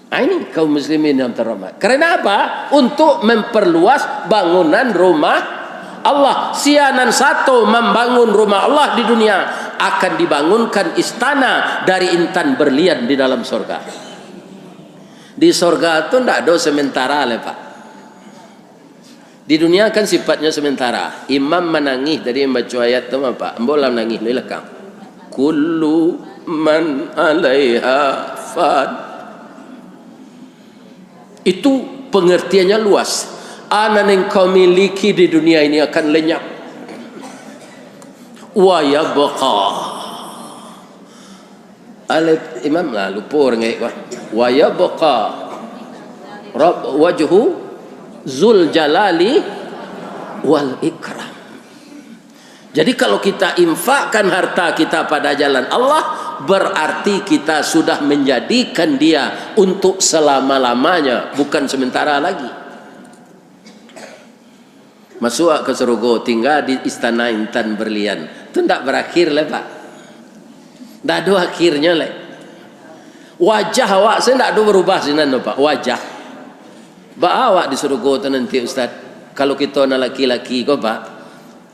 Nah, ini kaum muslimin yang terhormat. Karena apa? Untuk memperluas bangunan rumah Allah. Sianan satu membangun rumah Allah di dunia, akan dibangunkan istana dari intan berlian di dalam surga. Di surga itu tidak ada sementara lah Pak. Di dunia kan sifatnya sementara. Imam menangis dari membaca ayat itu apa? Ambolah menangis ni lekang. Kullu man 'alaiha fan. Itu pengertiannya luas. Ana yang kau miliki di dunia ini akan lenyap. Wa yabqa. Alif Imam lah lupa orang ni. Wa yabqa. Rabb wajhu Zul Jalali wal Ikram. Jadi kalau kita infakkan harta kita pada jalan Allah, berarti kita sudah menjadikan dia untuk selama-lamanya, bukan sementara lagi. Masuk ke surga, tinggal di istana intan berlian, itu tidak berakhir lah Pak. Tidak ada akhirnya lah. Wajah awak saya tidak ada berubah sinan Pak. Wajah awak di surga itu nanti Ustaz. Kalau kita nak laki-laki kau Pak,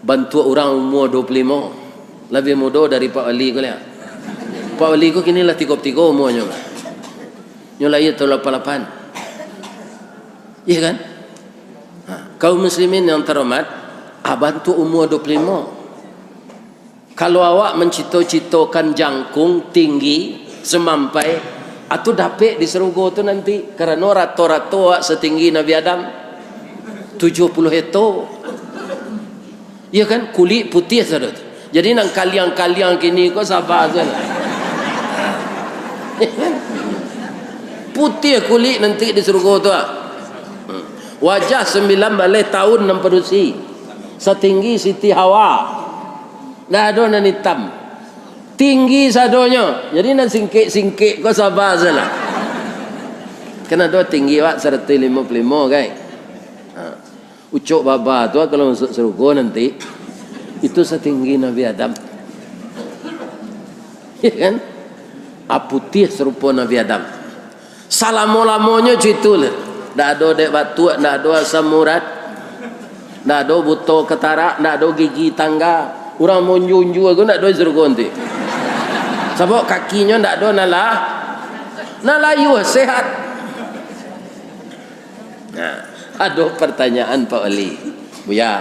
bantu orang umur 25 lebih muda dari Pak Wali kau lihat. Pak Wali kau kini lah 33 umurnya. Nyolah ia tu 88. Iya kan? Kaum muslimin yang terhormat, bantu umur 25. Kalau awak mencito-citokan jangkung tinggi semampai, atau dapat di surga tu nanti, karena rato-rato awak setinggi Nabi Adam 70 hektar. Ya kan, kulit putih saudara. Jadi nang kaliang-kaliang kini kau sabar saja. Putih kulit nanti di surga tu. Wajah 9 balai tahun 6 produksi. Setinggi Siti Hawa. Dah ada nan hitam. Tinggi sadonya. Jadi nak singkik kau sabar saja. Kena do tinggi wak 155 guys. Ucuk baba tu kalau masuk surga nanti itu setinggi Nabi Adam. Ya kan? Putih serupa Nabi Adam. Salamo-lamonya situ lah. Tak ada dek batu, tak ada asam urat, tak ada buto ketara, tak ada gigi tangga. Orang monjunju aku tak ada surga nanti. Sebab kakinya tak ada nalayu sehat. Nah, ada pertanyaan Pak Wali. Buya,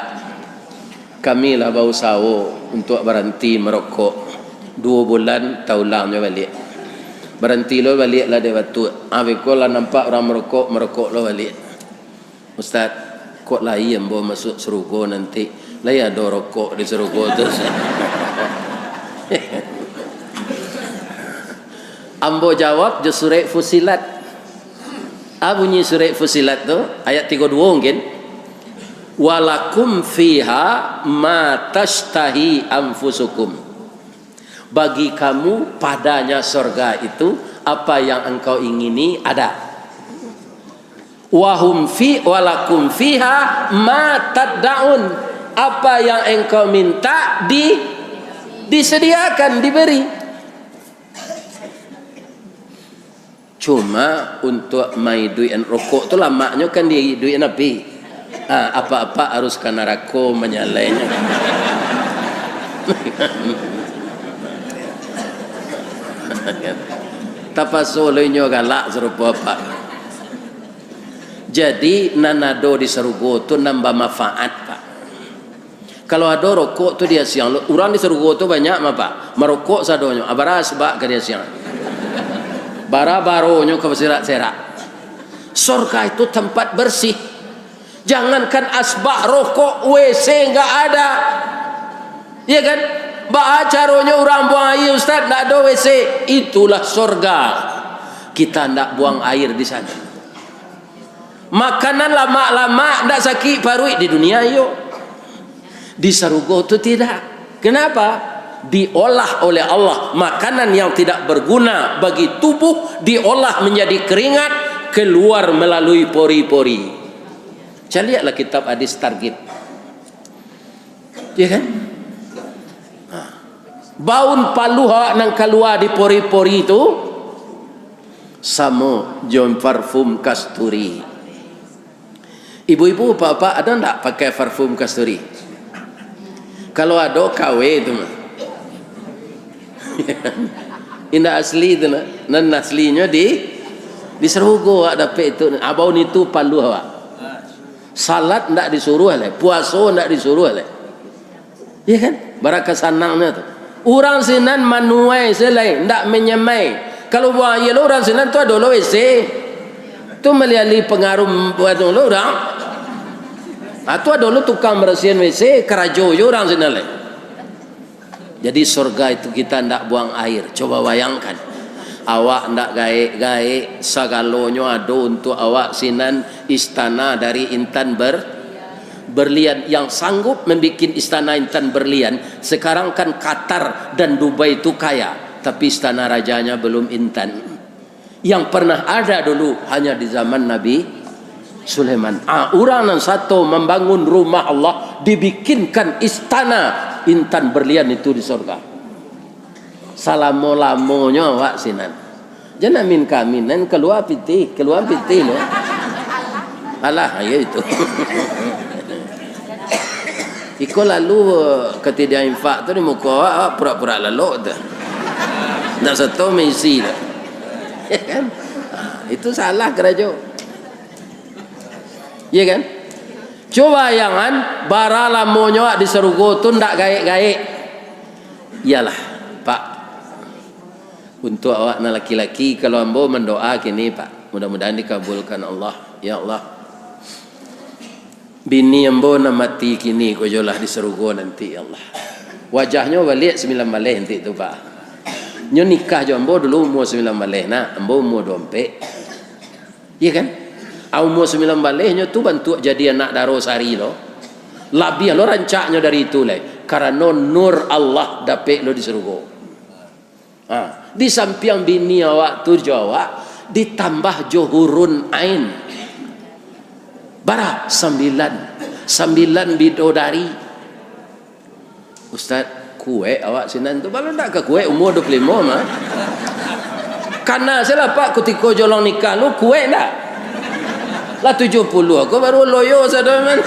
kami lah bau sawo untuk berhenti merokok 2 bulan taulangnya balik. Berhenti lo balik lah dia batu. Abiko lah nampak orang merokok lo balik. Ustaz, kok lain yang bawa masuk surga nanti? Lain ada rokok di surga tu. Ambo jawab je surah Fusilat. Bunyi surah Fusilat tu ayat 32 mungkin. Walakum fiha ma tashtahi anfusukum. Bagi kamu padanya surga itu apa yang engkau ingini ada. Walakum fiha ma tad'un. Apa yang engkau minta disediakan, diberi. Cuma untuk mai duit rokok tu lamaknya kan di duit Nabi. Apa-apa harus ke neraka menyalainya. Tapasolonya galak serupa apa. Jadi nanado di surga tu nambah manfaat Pak. Kalau ada rokok tu dia siang. Orang di surga tu banyak apa? Merokok sadonya. Abara sebab ke dia siang. Bara-baronya ke berserak-serak. Surga itu tempat bersih. Jangankan asbak rokok, WC enggak ada. Ya kan? Caranya orang buang air Ustaz, tak ada WC. Itulah surga. Kita tak buang air di sana. Makanan lama-lama tak sakit parut di dunia yuk. Di surga itu tidak. Kenapa? Diolah oleh Allah. Makanan yang tidak berguna bagi tubuh diolah menjadi keringat, keluar melalui pori-pori. Saya lihatlah kitab hadis targhib. Ya kan? Baun palu awak nang keluar di pori-pori itu sama jom parfum kasturi. Ibu-ibu bapak ada ndak pakai parfum kasturi? Kalau ada KW itu mah. Indah asli itu nan aslinya di Serugo awak dapat itu. Abau itu palu awak. Salat ndak disuruh oleh, puasa ndak disuruh oleh. Ya kan? Barakah sanangnya tu. Orang sinan manuai selai ndak menyemai. Kalau buang air orang sinan tu ada WC. Tu melihat pengaruh buat orang. Tu ada tukang bersihin WC kerajo je orang sinan lai. Jadi surga itu kita ndak buang air. Coba bayangkan. Awak ndak gaek-gaek sagalonyo ada untuk awak sinan istana dari intan berlian yang sanggup membuat istana intan berlian. Sekarang kan Qatar dan Dubai itu kaya, tapi istana rajanya belum intan. Yang pernah ada dulu hanya di zaman Nabi Sulaiman. Orang yang satu membangun rumah Allah, dibikinkan istana intan berlian itu di surga. Salamo-lamonya wak sinan. Jangan min kaminan keluar piti loh. Alah, ya itu. Iko lalu ketika infak tu di muka pura-pura lalu tu. Nak satu misi dah. Ya kan? Itu salah kerajo. Ya kan? Coba jangan bara lamonyo di Serugo tu ndak gaek-gaek. Iyalah, Pak. Untuk awak na laki-laki kalau ambo mendoa kini Pak, mudah-mudahan dikabulkan Allah. Ya Allah. Bini ambo na mati kini ko jolah di Serugo nanti ya Allah. Wajahnya balik 9 malih nanti tu Pak. Nyo nikah jo ambo dulu umur 9 malih na, ambo umur 24. Iya kan? Umur 9 malih nyo tu bantu jadi anak darosari lo. Labi lo rancaknya dari itu le. Karena nur Allah dapet lo di Serugo. Di samping bini awak tu Jawa ditambah johurun ain. Bara 9 bidodari. Ustaz, kue awak sinan tu baru tak ke kue umur 25 mah. Karena saya Pak ketika jolong nikah lu kue dah. Lah 70 aku baru loyo sadaman.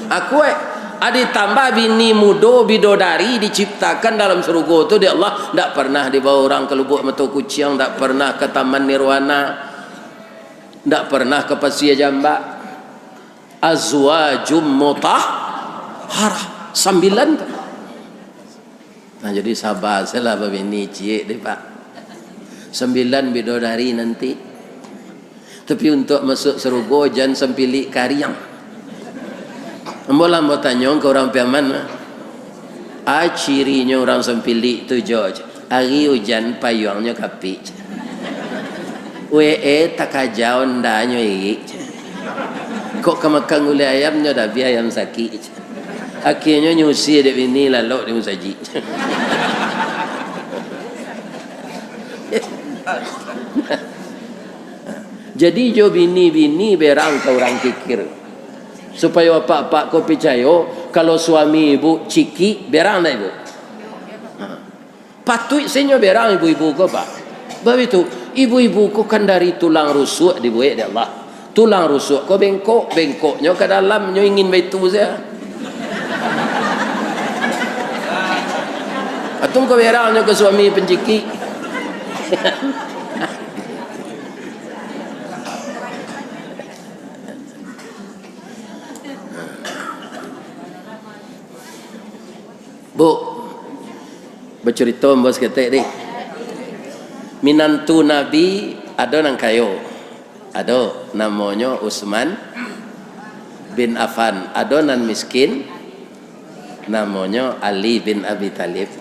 Aku ada tambah bini muda bidodari diciptakan dalam surga tu di Allah, tak pernah dibawa orang ke Lubuk Mata Kucing, tak pernah ke Taman Nirwana, tak pernah ke Pasir Jambak. Azwajum mutahharah 9. Nah jadi sabar salah bini cik deh Pak. 9 bidodari nanti. Tapi untuk masuk surga jangan sempili kariang. Ambolah mau tanya ke orang piaman. Cirinya orang sempili tu George. Hari hujan payungnya kapi. Takajau ndanya iri. Kok kemakan gulai ayamnya dah biar ayam sakit. Akhirnya nyusi dek bini lalu dia musaji. Jadi jo bini-bini berang ke orang kikir. Supaya pak-pak kau percaya kalau suami ibu ciki berang dah ibu. Patut senyo berang ibu-ibu kau Pak. Sebab itu ibu-ibu kau kan dari tulang rusuk dibuat oleh Allah. Tulang rusuk kau bengkoknya ke dalamnya ingin begitu saja. Atau kau berangnya ke suami penciki. Bu, bercerita bos ketek ni. Minantu Nabi ada nang kayo. Ada namanya Utsman bin Affan. Ada nan miskin namanya Ali bin Abi Thalib.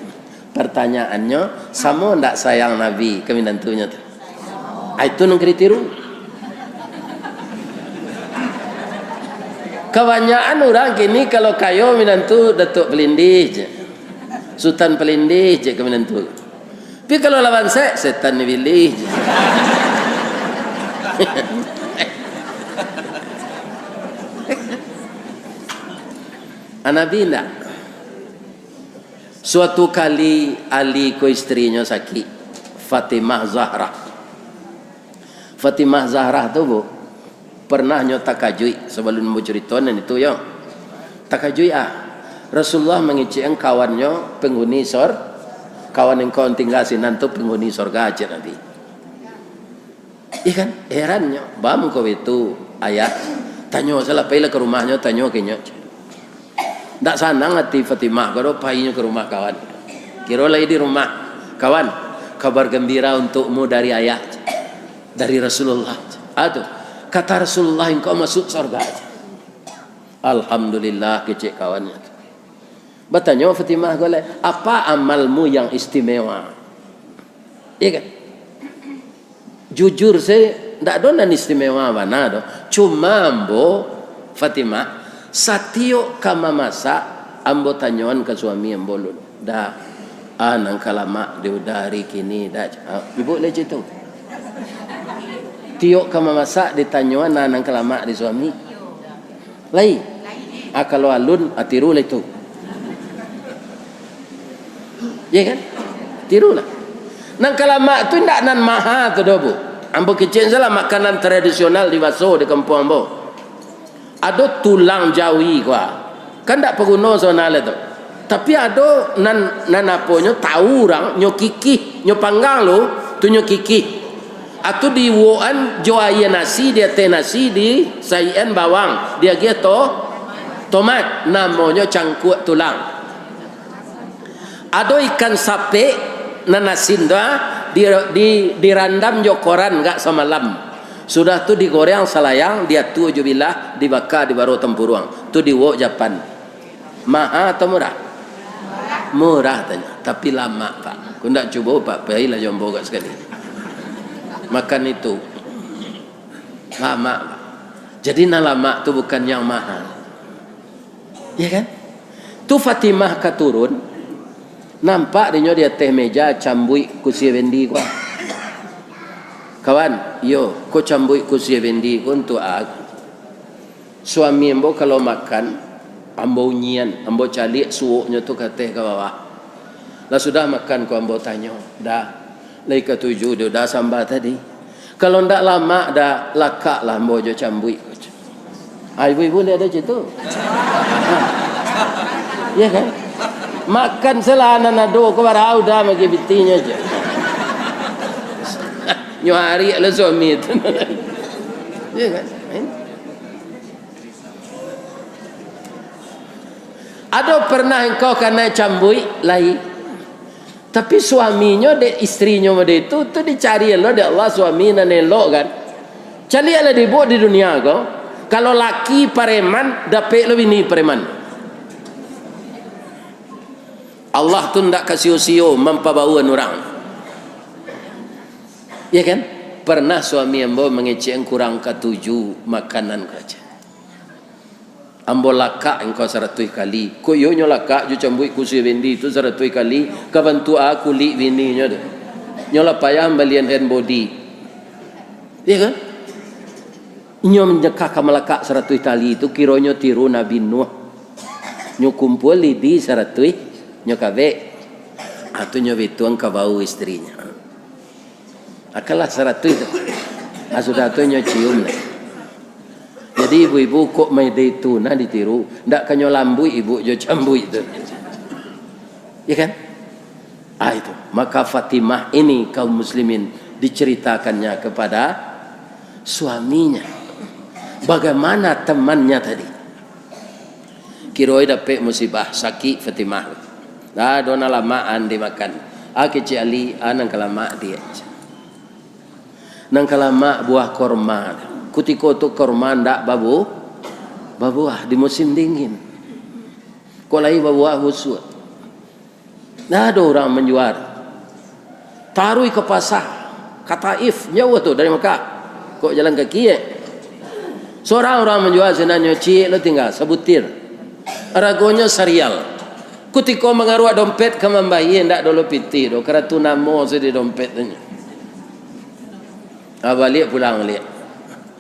Pertanyaannya, sama ndak sayang Nabi ke minantunya tu? Itu nang kriteria. Kebanyakan orang kini kalau kayo minantu Datuk Pelindih je. Sultan Pelindih je ke minantu. Tapi kalau lawan saya, setan ni pilih je. Nabi tidak. Suatu kali Ali ko istrinya sakit, Fatimah Zahra. Fatimah Zahra tu bu pernah takajui sebelum mau ceritakan itu ya. Takajui Rasulullah mengicen kawannya penghuni kawan yang kau tinggal sinan tu penghuni surga aja Nabi. Ikan herannya, bam kau itu ayat tanya salah pilih ke rumahnya tanya kenya. Tak sanang hati Fatimah kalau payahnya ke rumah kawan. Kira lagi di rumah kawan, kabar gembira untukmu dari ayat dari Rasulullah. Aduh, kata Rasulullah engkau masuk surga. Alhamdulillah kecek kawannya. Bertanya Fatimah golek, apa amalmu yang istimewa? Iya kan? Jujur saya tak ada nan istimewa mana do. Cuma ambo Fatimah satio kama masak ambo tanyoan ke suami ambo dulu. Dah nang kalama dia dari kini dah. Ibu leci tu. Tio kama masak ditanyoan nang kalama di suami. Lai. Kalau alun atiru le tu. Ya kan? Tirulah. Nang kalama tu ndak nan maha tu do bu. Ambo kecen salah makanan tradisional di Waso di kampung ambo. Ada tulang jawi kuah. Kan ndak peguno sonale tu. Tapi ada nan aponyo tahu orang nyo kiki, nyo panggang lo, tu nyo kiki. Atau di woan joaya nasi dia teh nasi di sayan bawang. Dia gitu tomat namanya cangkuk tulang. Ada ikan sape nanasin doa dirandam jokoran enggak semalam. Sudah tu digoreng salayang dia tu jubilah dibakar di baru tempurung. Tu di wok Japan. Mahal atau murah? Murah tanya, tapi lama Pak. Kau nak cuba Pak, baiklah jombo kat sekali. Makan itu lama Pak. Jadi nak lama tu bukan yang mahal. Ya kan? Tu Fatimah katurun nampak dia teh meja cambui kursi vendi kuah. Kawan, yo, kau cambui kursi vendi ku untuk aku. Suami ambo kalau makan, ambo nyian, ambo calik suuknya tu kateh ke bawah. Lah sudah makan ku ambo tanya, dah. Lai ketujuh dia dah sambal tadi. Kalau ndak lama dah lakak lah ambo jo cambui. Ibu-ibu ni ada situ. Ya kan? Makan selana nado ko barau dah magi bitinya je. Nyo hari ala suami tu. Ya kan? Ada pernah engkau kena cambui lai. Tapi suaminya de istrinya made itu tu dicari Allah de Allah suami na nelok kan. Cari ala dibuat di dunia kau. Kalau laki pareman dapat lebih ni pareman. Allah tu ndak kasih usio mempabauan orang. Ya kan? Pernah suami ambo mengecek kurang ketujuh makanan kerja. Ambo lakak engkau 100 kali. Ko yo nyo lakak jo cambui kursi vendi tu 100 kali kabantu aku li bini nyo de. Nyo la payah balian hand body. Ya kan? Nyo menjekak kamalakak 100 kali itu kironyo tiru Nabi Nuh. Nyo kumpul di 100 nyo kabe. Atau nyo bituang kabau istrinya. Akalah 100 itu. Sudah tu nyo cium lah. Jadi ibu-ibu kok mai itu nah ditiru, ndak kanyo lambui ibu jo cambui itu. Ya kan? Itu. Maka Fatimah ini kaum muslimin diceritakannya kepada suaminya. Bagaimana temannya tadi? Kiroi dapat musibah sakit Fatimah. Dah dona lamaan dimakan. Kecik Ali nang kalama dia. Nang kalama buah korma. Kutiko tu korma ndak babuah di musim dingin. Kolai babuah busuk. Nah ada orang menjual. Tarui ke pasar. Kata If jauh tu dari Mekah. Kok jalan kaki ya? Seorang orang menjual senanya cik lo tinggal sebutir. Ragonya serial. Kutiko mengaruh dompet ke membayi ndak dulu piti do keratu namo di dompetnya. Balik pulang lihat.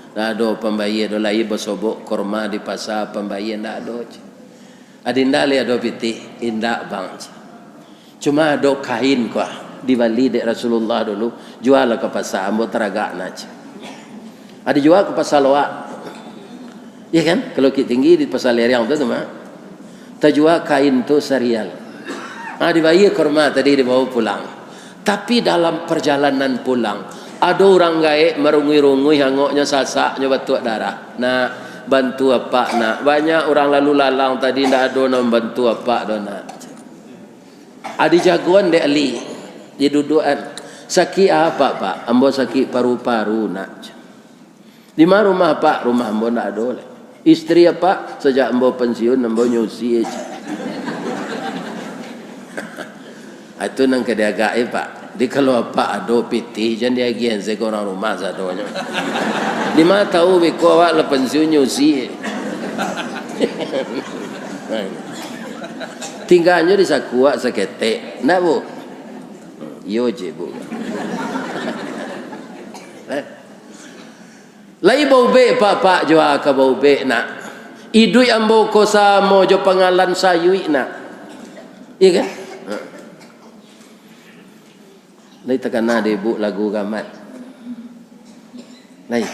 Dah ada pembayi ada lagi bersobok korma di pasar pembayi ndak ada. Adinda le ado piti indak bang. Cuma ado kain kuah di Bali dek Rasulullah dulu jual ke pasar ambo teragak naj. Ada jual ke pasar loak. Ya kan? Kalau kita tinggi di pasar Leriang tu mah. Terjual kain tu serial. Dibayi korma tadi dibawa pulang. Tapi dalam perjalanan pulang ada orang gaek merungui-rungui hangoknya sasaknya batuk darah. Nak bantu apa nak? Banyak orang lalu lalang tadi ndak ada nak bantu apa dah nak. Adi jagoan dek Ali. Dia dudukan. Sakit apa pak? Ambo sakit paru-paru nak. Di mana rumah pak? Rumah ambo ndak ada lah. Istri apa? Sejak ambo pensiun ambo nyusi aja. Itu nang kedaga pak. Di kalau apa ada piti jangan dia gian se orang rumah sadonya. Di mana tahu beko awak le pensiun nyusi. Tinggalnya di sakuak sakete. Nak bu? Yo je bu. Lai bau be pak jua ka bau be nak. Idui ambo kosa mojo pengalan sayui nak. Iya kan? Lai takana de bu lagu gamat. Lai.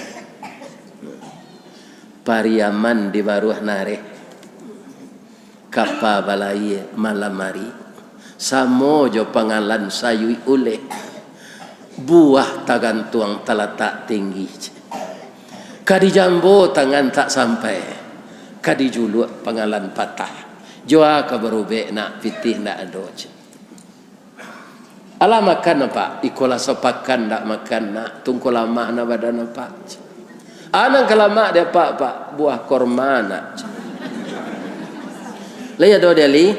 Pariaman di baruah nare. Kapa balai malam hari. Samojo pengalan sayui ule. Buah tagantuang talatak tinggi. Kadi jambo tangan tak sampai. Kadi juluk pengalan patah. Jua ka berubek nak pitih nak adoj. Ala makan apa? Ikola sopakan tak makan nak. Tungku lama na badan apa? Anang kelama dia pak buah korma nak. Lai ada dia li.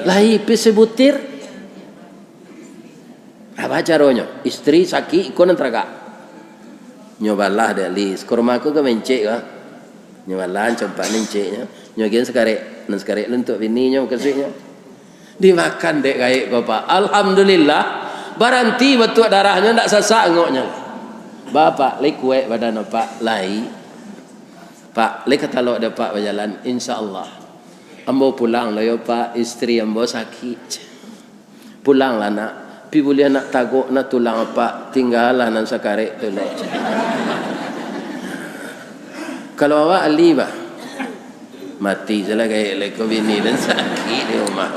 Lai pise butir. Apa caranya? Istri sakit ikut nanteraga. Nyobalah dia li. Korma aku ke mencek ka. Nyobalah coba menceknya. Nyogian sekarek. Dan sekarek lentuk bininya kesihnya. Dimakan dek gaik bapak. Alhamdulillah. Baranti betul darahnya tak sasak ngoknya. Bapak lai kuek badan pak lai. Pak lai kata lo ada pak berjalan. InsyaAllah. Ambo pulang lah yo pak. Istri ambo sakit. Pulang lah nak. Pi boleh nak taguk nak tulang pak. Tinggal lah nan sekarek tu lah. Kalau awak ali bah. Mati je lah gaik lai kau bini dan sakit di rumah.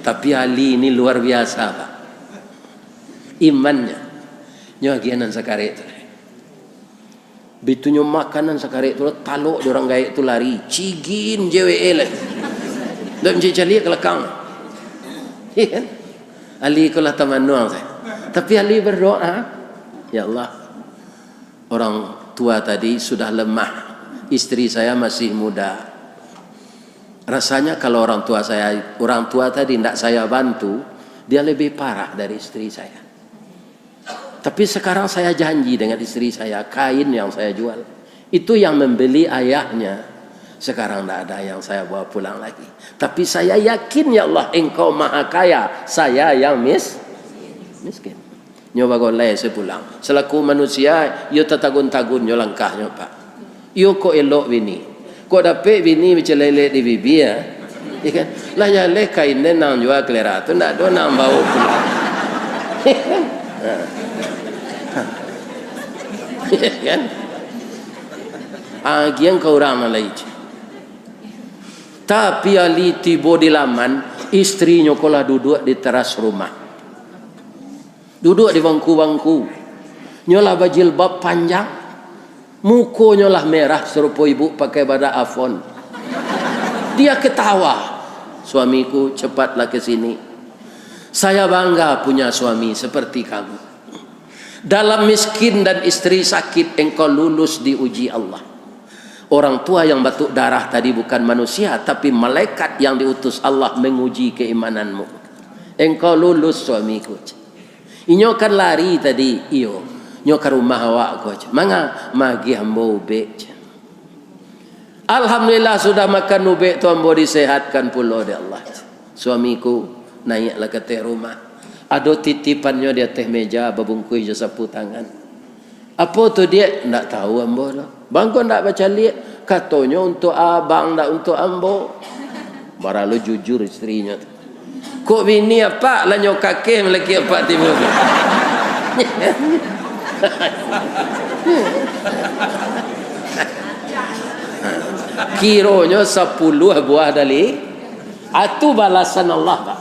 Tapi Ali ini luar biasa pak. Imannya. Nyogianan sekarek itu. Bitunya makanan sekarek itu. Taluk orang gaik itu lari. Cigin JWE lah. Tak mencari cali ke lekang. Iya kan? Ali ikulah tamanuang saya. Tapi Ali berdoa. Ya Allah. Orang tua tadi sudah lemah. Istri saya masih muda. Rasanya kalau orang tua tadi tidak saya bantu, dia lebih parah dari istri saya. Tapi sekarang saya janji dengan istri saya, kain yang saya jual, itu yang membeli ayahnya. Sekarang tidak ada yang saya bawa pulang lagi. Tapi saya yakin ya Allah, Engkau maha kaya, saya yang miskin. Nyoba golai sepulang. Selaku manusia, yo tatagun-tagun yo langkahnya pak. Yo ko elok bini. Kau dapat bini macam lele di bibi ya, ya kan? Lah yang lele kain nang jual kelera tu nak do nang bau pulang, ya kan? Agian kau orang malai. Tapi Ali tiba di laman, istrinya kolah duduk di teras rumah, duduk di bangku-bangku, nyolah bajilbab panjang. Mukonya lah merah serupa ibu pakai bada afon. Dia ketawa. Suamiku cepatlah ke sini. Saya bangga punya suami seperti kamu. Dalam miskin dan istri sakit engkau lulus diuji Allah. Orang tua yang batuk darah tadi bukan manusia tapi malaikat yang diutus Allah menguji keimananmu. Engkau lulus suamiku. Inyo kan lari tadi iyo. Nyo ke rumah awak coach. Manga magi ambo ube. Alhamdulillah sudah makan ube tu ambo disehatkan pula oleh Allah. Suamiku naiklah ke teh rumah. Ada titipannya di atas meja babungkui je sapu tangan. Apa tu dia? Tak tahu ambo lah. Bang kau tak baca liat? Katanya untuk abang, tak untuk ambo. Baralu jujur istrinya. Kok bini apa lah nyok kakek lagi apa tiba. Kironya 10 buah dali. Itu balasan Allah, Pak.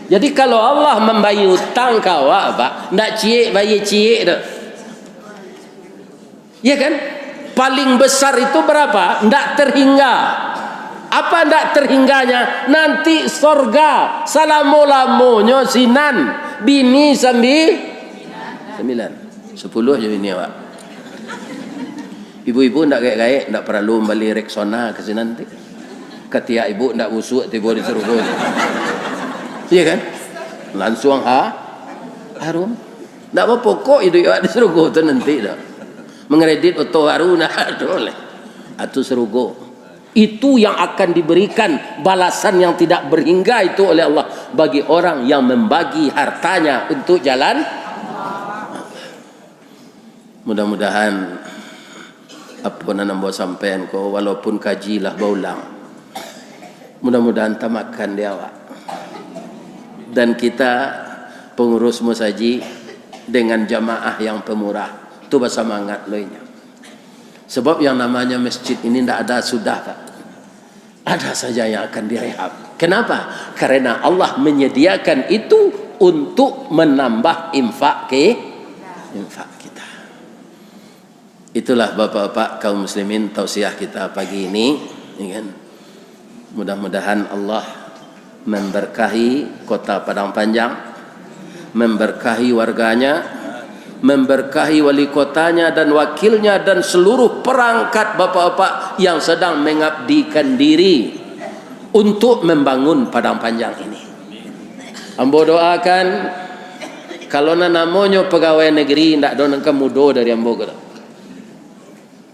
Jadi kalau Allah membayar hutang kau, Pak, ndak cie bayi cie dah. Ya kan? Paling besar itu berapa? Ndak terhingga. Apa ndak terhingganya? Nanti sorga salamu-lamunya sinan. Bini 9. 10 je bini awak. Ibu-ibu ndak gaik-gaik, ndak perlu beli Rexona ke sini nanti. Ketika ibu ndak busuk tiba di surga. Iya kan? Langsung harum. Ndak apa pokok itu awak di surga tu nanti dah. Mengredit oto baru nah boleh. Atu surga. Itu yang akan diberikan balasan yang tidak berhingga itu oleh Allah bagi orang yang membagi hartanya untuk jalan. Mudah-mudahan apa nak buat sampean ko walaupun kajilah baulang. Mudah-mudahan tamatkan dia awak. Dan kita pengurus musaji dengan jamaah yang pemurah. Itu bersemangat loinya. Sebab yang namanya masjid ini tidak ada sudah, Pak. Ada saja yang akan direhab. Kenapa? Karena Allah menyediakan itu untuk menambah infak kita. Itulah Bapak-bapak kaum muslimin tausiah kita pagi ini, ya kan? Mudah-mudahan Allah memberkahi kota Padang Panjang, memberkahi warganya, memberkahi wali kotanya dan wakilnya dan seluruh perangkat bapak-bapak yang sedang mengabdikan diri untuk membangun Padang Panjang ini. Ambo doakan kalau namanya pegawai negeri ndak donan kemudo dari ambo kata.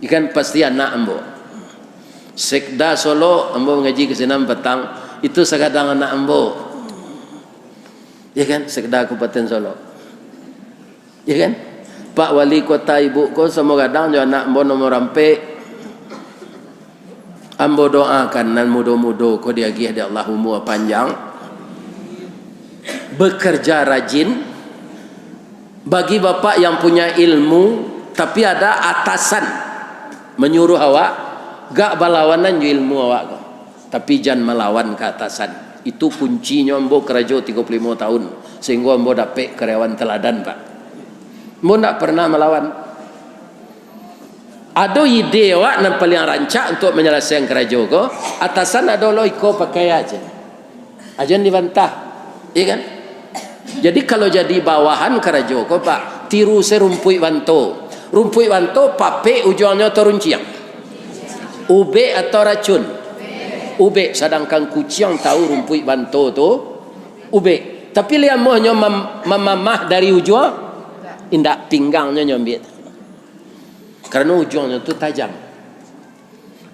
Ikan pasti anak ambo. Sekda Solo ambo ngaji ke senam petang itu sekadang anak ambo. Ya kan? Sekda Kabupaten Solo. Ya kan? Pak Wali Kota ibu ko semua kadang jo anak ambo nomor rampe. Ambo doakan nan mudo-mudo ko dia gih dia Allah umur panjang. Bekerja rajin. Bagi bapak yang punya ilmu tapi ada atasan menyuruh awak gak berlawanan jo ilmu awak ko. Tapi jangan melawan ke atasan. Itu kuncinya ambo kerja 35 tahun sehingga ambo dapat karyawan teladan, Pak. Ambo tak pernah melawan. Ada ide awak yang paling rancak untuk menyelesaikan kerja ko, atasan ada lo iko pakai aja. Ajan dibantah. Iya kan? Jadi kalau jadi bawahan kerja ko, Pak, tiru serumpui banto. Rumpui banto pape ujungnya terunciang. Ube atau racun? Ube, sedangkan kucing tahu rumpui banto tu ube. Tapi lihat mohnya mamah dari ujung indak pinggangnya nyambit. Karena ujungnya tu tajam.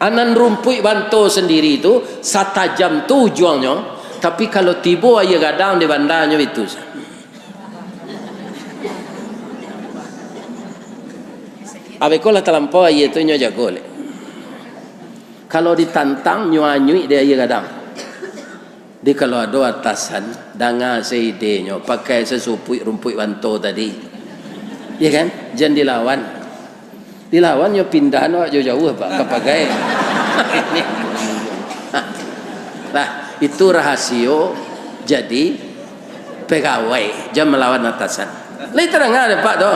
Anan rumpui banto sendiri itu satajam tu ujungnya, tapi kalau tiba aja gadang di bandanya itu. Abekola terlampau aja itu nyoja golek. Kalau ditantang nyuanyui dia iya kadang. Di kalau ada atasan danga seidenya pakai sesupui rumput banto tadi. Ya kan? Jangan dilawan. Dilawan yo pindah no jauh-jauh Pak kepagai. Nah, itu rahasia jadi pegawai jangan melawan atasan. Lai terang ada Pak do.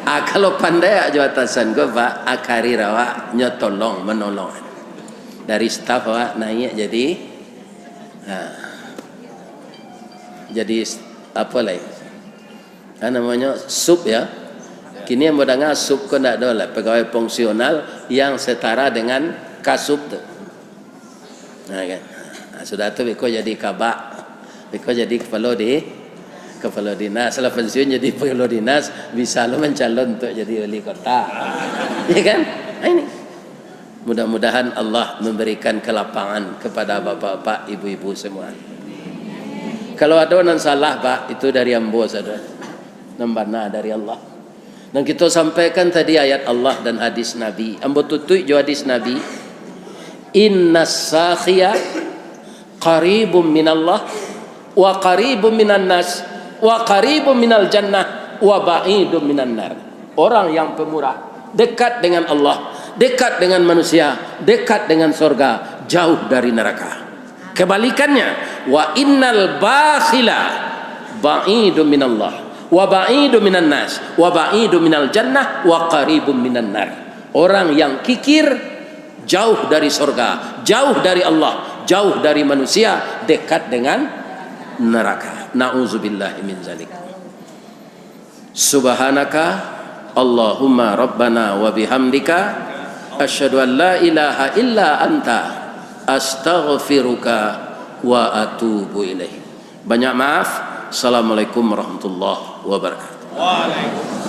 Kalau pandai aja atasan gue Pak akari rawa nyotolong menolong dari staf awak naik jadi apa lagi namanya sub ya. Kini yang bodanga sub kau ndak ada lah pegawai fungsional yang setara dengan kasub tu. Nah kan, sudah tu beko jadi kabak, beko jadi kepala dinas, setelah pensiun jadi kepala dinas bisa lo mencalon untuk jadi wali kota. Ya kan? Nah, ini mudah-mudahan Allah memberikan kelapangan kepada bapak-bapak, ibu-ibu semua. Kalau ada yang salah Pak, itu dari ambo saja. nambana dari Allah. Dan kita sampaikan tadi ayat Allah dan hadis Nabi. Ambo tutui jo hadis Nabi. Innas sakhiya qaribum minallah wa qaribum minan nas wa qaribum minal jannah wa ba'idum minan nar. Orang yang pemurah dekat dengan Allah, dekat dengan manusia, dekat dengan surga, jauh dari neraka. Kebalikannya, wa innal bakhila ba'idum minallah wa ba'idum minan nas wa ba'idum minal jannah wa qaribum minan nar. Orang yang kikir jauh dari surga, jauh dari Allah, jauh dari manusia, dekat dengan neraka. Na'udzubillahi min zalik. Subhanaka Allahumma rabbana wa bihamdika asyhadu an la ilaha illa anta astaghfiruka wa atubu ilaih. Banyak maaf. Assalamualaikum warahmatullahi wabarakatuh. Waalaikumsalam.